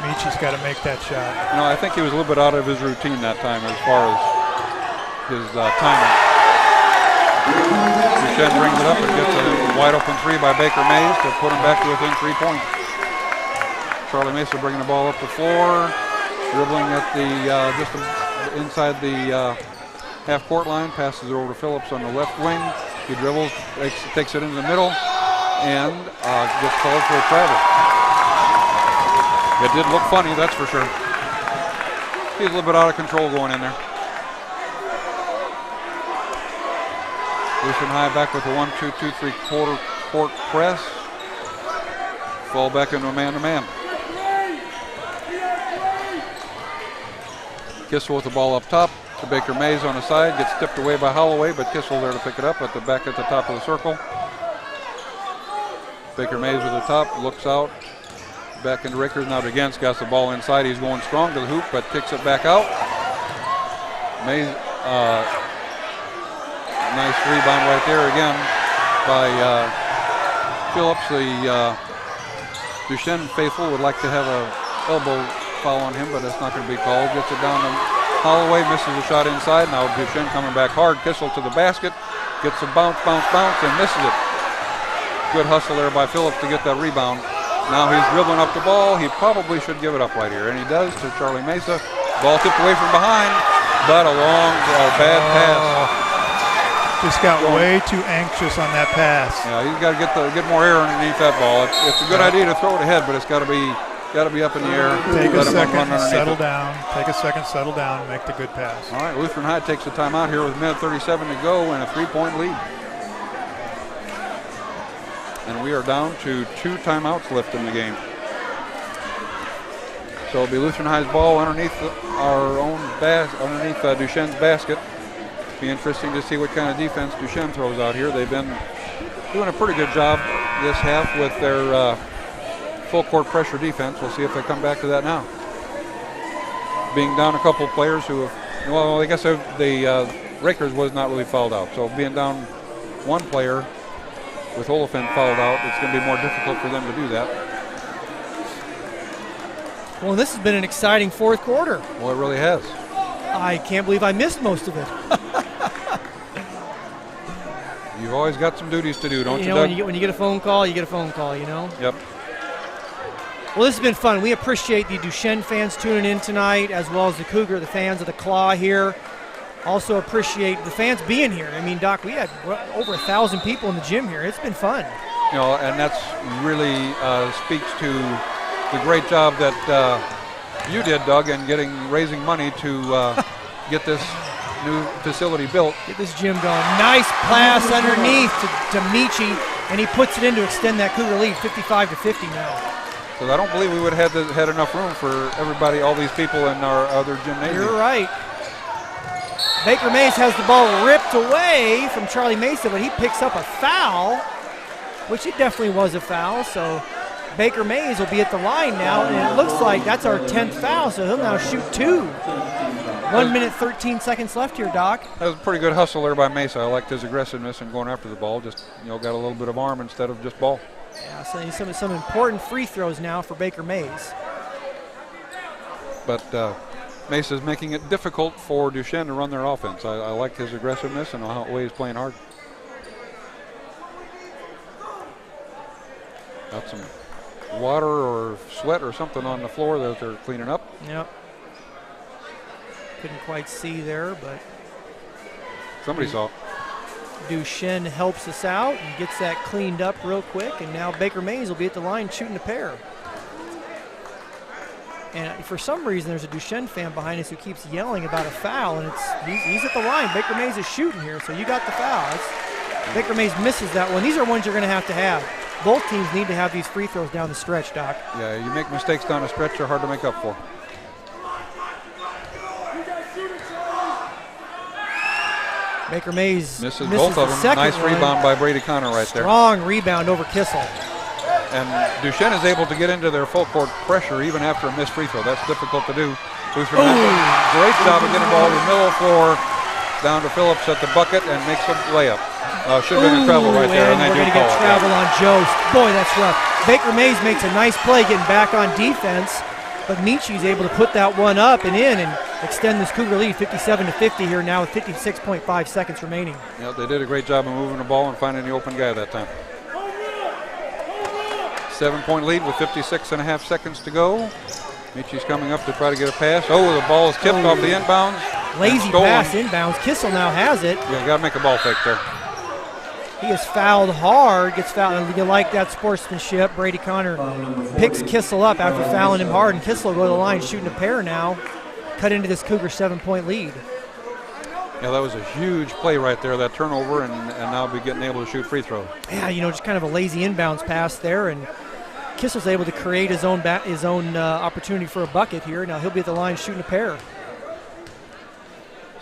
Michi's got to make that shot. I think he was a little bit out of his routine that time as far as his timing. Duchesne brings it up and gets a wide open 3 by Baker Mays to put him back to within 3 points. Charlie Mesa bringing the ball up the floor, dribbling at the just inside the half-court line, passes it over to Phillips on the left wing. He dribbles, takes it into the middle, and gets called for a travel. It did look funny, that's for sure. He's a little bit out of control going in there. Lutheran High back with a 1-2-2 three-quarter court press. Fall back into a man-to-man. Kissel with the ball up top to Baker Mays on the side. Gets tipped away by Holloway, but Kissel there to pick it up at the back at the top of the circle. Baker Mays with the top, looks out. Back into Rickers. Now DeGunst got the ball inside. He's going strong to the hoop, but kicks it back out. Mays, nice rebound right there again by Phillips. The Duchesne faithful would like to have an elbow foul on him, but it's not going to be called. Gets it down to Holloway, misses the shot inside. Now Duchesne coming back hard. Kissel to the basket, gets a bounce, and misses it. Good hustle there by Phillips to get that rebound. Now he's dribbling up the ball. He probably should give it up right here, and he does to Charlie Mesa. Ball tipped away from behind, but a long, bad pass. Just got way too anxious on that pass. Yeah, he's got to get more air underneath that ball. It's a good idea to throw it ahead, but it's got to be up in the air. Take a second, settle down. Take a second, settle down, and make the good pass. All right, Lutheran High takes the timeout here with a minute 37 to go and a 3-point lead. And we are down to 2 timeouts left in the game. So it'll be Lutheran High's ball underneath our own underneath Duchesne's basket. Be interesting to see what kind of defense Duchesne throws out here. They've been doing a pretty good job this half with their full court pressure defense. We'll see if they come back to that now. being down a couple players who have, well, I guess the Rakers was not really fouled out. So being down one player with Oliphant fouled out, it's going to be more difficult for them to do that. Well, this has been an exciting fourth quarter. Well, it really has. I can't believe I missed most of it. You've always got some duties to do, don't you, know, Doug? when you get a phone call, you get a phone call, you know? Yep. Well, this has been fun. We appreciate the Duchesne fans tuning in tonight, as well as the Cougar, the fans of the Claw here. Also appreciate the fans being here. I mean, Doc, we had over 1,000 people in the gym here. It's been fun. You know, and that's really speaks to the great job that you did, Doug, in raising money to get this new facility built. Get this gym going. Nice pass underneath to Michi, and he puts it in to extend that Cougar lead, 55-50 now. Because I don't believe we would have had enough room for everybody, all these people in our other gymnasium. You're right. Baker Mays has the ball ripped away from Charlie Mesa, but he picks up a foul, which it definitely was a foul. So Baker Mays will be at the line now, and it looks like that's our 10th foul, so he'll now shoot 2. 1 minute, 13 seconds left here, Doc. That was a pretty good hustle there by Mesa. I liked his aggressiveness in going after the ball. Just, got a little bit of arm instead of just ball. Yeah, so some important free throws now for Baker Mays. But Mesa's making it difficult for Duchesne to run their offense. I like his aggressiveness and the way he's playing hard. Got some water or sweat or something on the floor that they're cleaning up. Yep. Couldn't quite see there, but somebody saw it. Duchesne helps us out and gets that cleaned up real quick, and now Baker Mays will be at the line shooting a pair. And for some reason, there's a Duchesne fan behind us who keeps yelling about a foul, and he's at the line. Baker Mays is shooting here, so you got the foul. Baker Mays misses that one. These are ones you're going to have. Both teams need to have these free throws down the stretch, Doc. Yeah, you make mistakes down the stretch, they're hard to make up for. Baker Mays misses both of them. Nice rebound by Brady Connor right there. Strong rebound over Kissel. And Duchesne is able to get into their full court pressure even after a missed free throw. That's difficult to do. Lutheran does a great job of getting the ball to the middle of the floor, down to Phillips at the bucket, and makes a layup. Should have been a travel right there. And we're going to get travel on Jost. Boy, that's rough. Baker Mays makes a nice play getting back on defense, but Michi's able to put that one up and in and extend this Cougar lead 57-50 here now with 56.5 seconds remaining. Yeah, they did a great job of moving the ball and finding the open guy that time. 7-point lead with 56.5 seconds to go. Michi's coming up to try to get a pass. Oh, the ball is tipped off the inbounds. Lazy pass inbounds. Kissel now has it. Yeah, got to make a ball fake there. He is fouled hard, gets fouled. You like that sportsmanship. Brady Connor picks Kissel up after fouling him hard, and Kissel will go to the line shooting a pair now. Cut into this Cougar 7-point lead. Yeah, that was a huge play right there, that turnover, and now be getting able to shoot free throws. Yeah, just kind of a lazy inbounds pass there, and Kissel's able to create his own opportunity for a bucket here. Now he'll be at the line shooting a pair.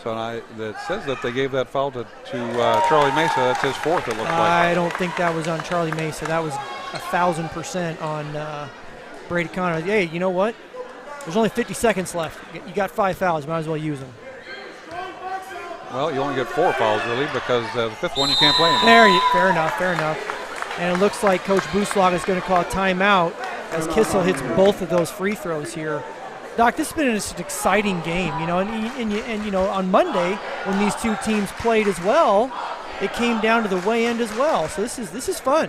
So it says that they gave that foul to Charlie Mesa. That's his fourth, it looks like. I don't think that was on Charlie Mesa. That was 1,000% on Brady Connor. Hey, you know what? There's only 50 seconds left. You got 5 fouls. Might as well use them. Well, you only get 4 fouls, really, because the 5th one you can't play anymore. Fair enough. And it looks like Coach Buslag is going to call a timeout as Kissel hits both of those free throws here. Doc, this has been an exciting game, and on Monday when these two teams played as well, it came down to the weigh end as well. So this is fun,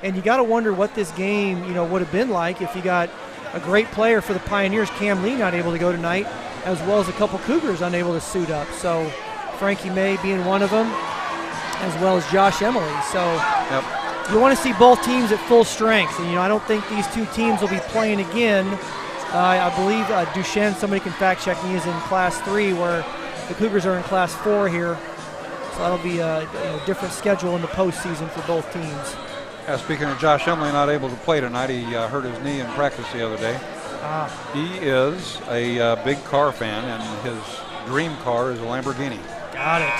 and you got to wonder what this game would have been like if you got a great player for the Pioneers, Cam Lee, not able to go tonight, as well as a couple Cougars unable to suit up. So Frankie May being one of them, as well as Josh Emily. So you want to see both teams at full strength, and I don't think these two teams will be playing again. I believe Duchesne, somebody can fact check me, is in Class 3, where the Cougars are in Class 4 here. So that'll be a different schedule in the postseason for both teams. Speaking of Josh Emily not able to play tonight, he hurt his knee in practice the other day. He is a big car fan, and his dream car is a Lamborghini. Got it.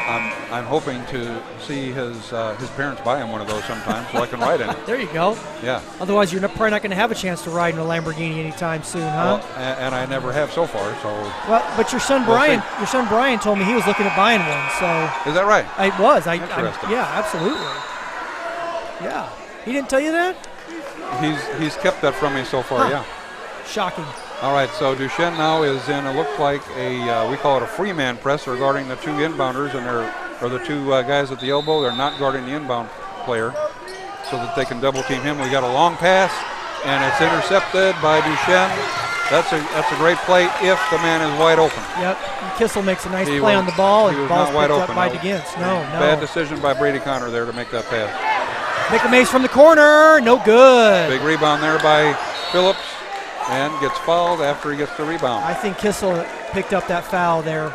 I'm hoping to see his parents buy him one of those sometime so I can ride in it. There you go. Yeah. Otherwise, you're probably not going to have a chance to ride in a Lamborghini anytime soon, huh? Well, and I never have so far. So. Well, but your son Brian told me he was looking at buying one. So. Is that right? I was. Interesting. Yeah, absolutely. Yeah. He didn't tell you that? He's kept that from me so far. Huh. Yeah. Shocking. All right, so Duchesne now is in, it looks like we call it a free man press. They're guarding the two inbounders, and the two guys at the elbow. They're not guarding the inbound player so that they can double team him. We got a long pass, and it's intercepted by Duchesne. That's a great play if the man is wide open. Yep, and Kissel makes a nice play on the ball, and the ball's picked up by Duchesne. No. Bad decision by Brady Connor there to make that pass. Baker Mays from the corner, no good. Big rebound there by Phillips. And gets fouled after he gets the rebound. I think Kissel picked up that foul there.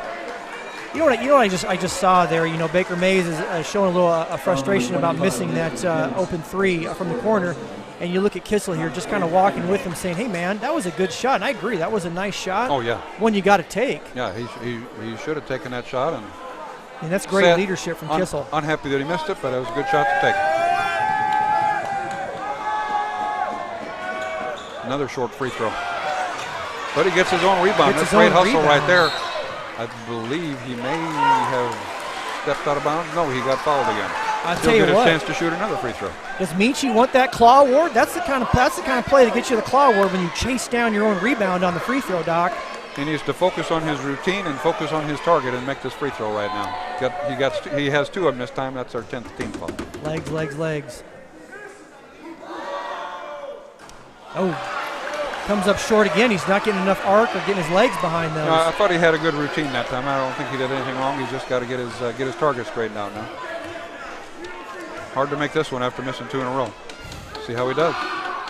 You know what I just saw there. You know, Baker Mays is showing a little frustration about missing that open three from the corner. And you look at Kissel here, just kind of walking with him, saying, "Hey, man, that was a good shot." And I agree, that was a nice shot. Oh yeah. One you got to take. Yeah, he should have taken that shot. And that's great leadership from Kissel. Unhappy that he missed it, but it was a good shot to take. Another short free throw. But he gets his own rebound. That's great hustle right there. I believe he may have stepped out of bounds. No, he got fouled again. I'll tell you what. He'll get a chance to shoot another free throw. Does Michi want that claw award? That's the kind of play that gets you the claw award when you chase down your own rebound on the free throw, Doc. He needs to focus on his routine and focus on his target and make this free throw right now. He has two of them this time. That's our 10th team foul. Legs. Oh, comes up short again. He's not getting enough arc or getting his legs behind those. No, I thought he had a good routine that time. I don't think he did anything wrong. He's just got to get his target straightened out now. Hard to make this one after missing two in a row. See how he does.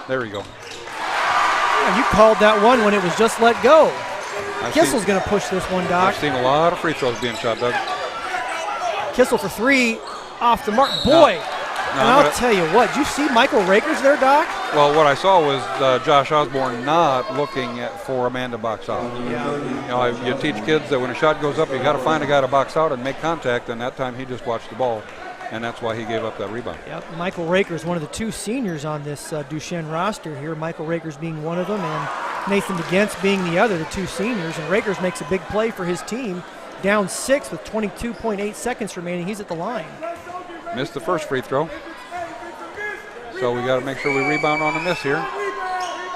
There we go. Yeah, you called that one when it was just let go. Kissel's going to push this one, Doc. I've seen a lot of free throws being shot, Doug. Kissel for three, off the mark. Boy. And I'll tell you what, did you see Michael Rakers there, Doc? Well, what I saw was Josh Osborne not looking for a man to box out. Yeah. You teach kids that when a shot goes up, you got to find a guy to box out and make contact, and that time he just watched the ball, and that's why he gave up that rebound. Yep, Michael Rakers, one of the two seniors on this Duchesne roster here, Michael Rakers being one of them, and Nathan DeGentz being the other, the two seniors, and Rakers makes a big play for his team, down 6 with 22.8 seconds remaining. He's at the line. Missed the first free throw. So we got to make sure we rebound on the miss here.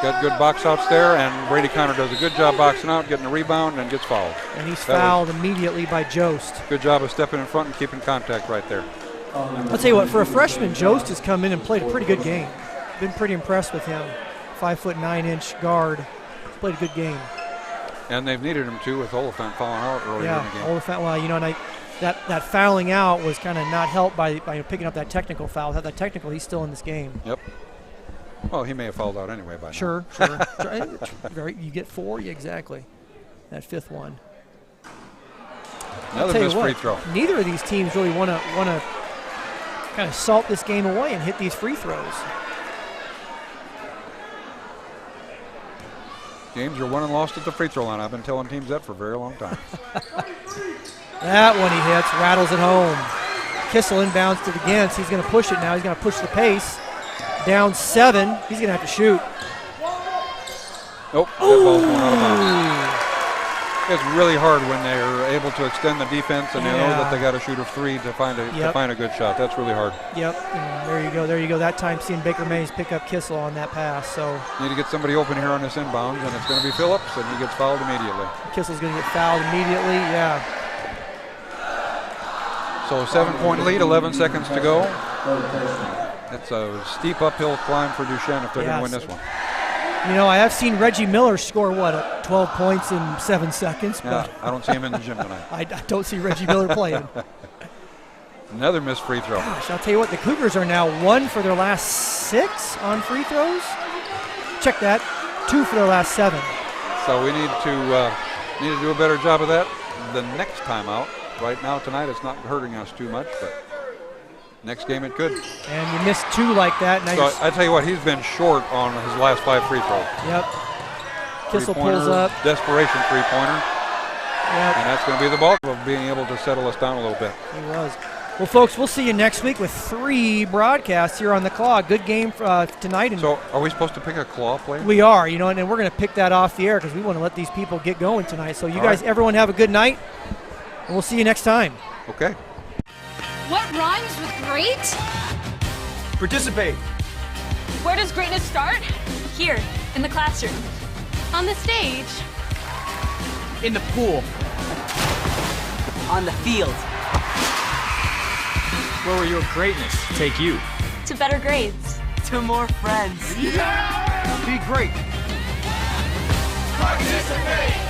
Got good box outs there, and Brady Connor does a good job boxing out, getting a rebound, and gets fouled. And he's fouled immediately by Jost. Good job of stepping in front and keeping contact right there. I'll tell you what, for a freshman, Jost has come in and played a pretty good game. Been pretty impressed with him. 5'9" guard. Played a good game. And they've needed him to with Oliphant falling out earlier in the game. Oliphant, well, you know, and that fouling out was kind of not helped by picking up that technical foul. Without that technical, he's still in this game. Yep. Well, he may have fouled out anyway by now. Sure. You get 4, yeah, exactly. That fifth one. Another missed free throw. Neither of these teams really want to kind of salt this game away and hit these free throws. Games are won and lost at the free throw line. I've been telling teams that for a very long time. That one he hits, rattles it home. Kissel inbounds to DeGentz. He's going to push it now. He's going to push the pace. Down 7. He's going to have to shoot. Nope, that ball's going out of bounds. It's really hard when they're able to extend the defense and they know that they got to shoot a 3 to find a good shot. That's really hard. Yep, and there you go. That time seeing Baker Mays pick up Kissel on that pass. So need to get somebody open here on this inbounds, and it's going to be Phillips, and he gets fouled immediately. Kissel's going to get fouled immediately, yeah. So 7-point lead, 11 seconds to go. It's a steep uphill climb for Duchesne if they're going to win this one. You know, I have seen Reggie Miller score, 12 points in 7 seconds. Yeah, but I don't see him in the gym tonight. I don't see Reggie Miller playing. Another missed free throw. Gosh, I'll tell you what, the Cougars are now 1 for their last 6 on free throws. Check that, 2 for their last 7. So we need to do a better job of that the next time out. Right now, tonight, it's not hurting us too much, but next game it could. And you missed 2 like that. So I tell you what, he's been short on his last 5 free throws. Yep. Kissel pulls up. Desperation three-pointer. Yep. And that's going to be the bulk of being able to settle us down a little bit. He was. Well, folks, we'll see you next week with 3 broadcasts here on the clock. Good game tonight. And so are we supposed to pick a claw player? we are, and we're going to pick that off the air because we want to let these people get going tonight. So you guys, everyone have a good night, and we'll see you next time. Okay. What rhymes with great? Participate. Where does greatness start? Here, in the classroom. On the stage. In the pool. On the field. Where will your greatness take you? To better grades. To more friends. Yeah! Be great. Participate!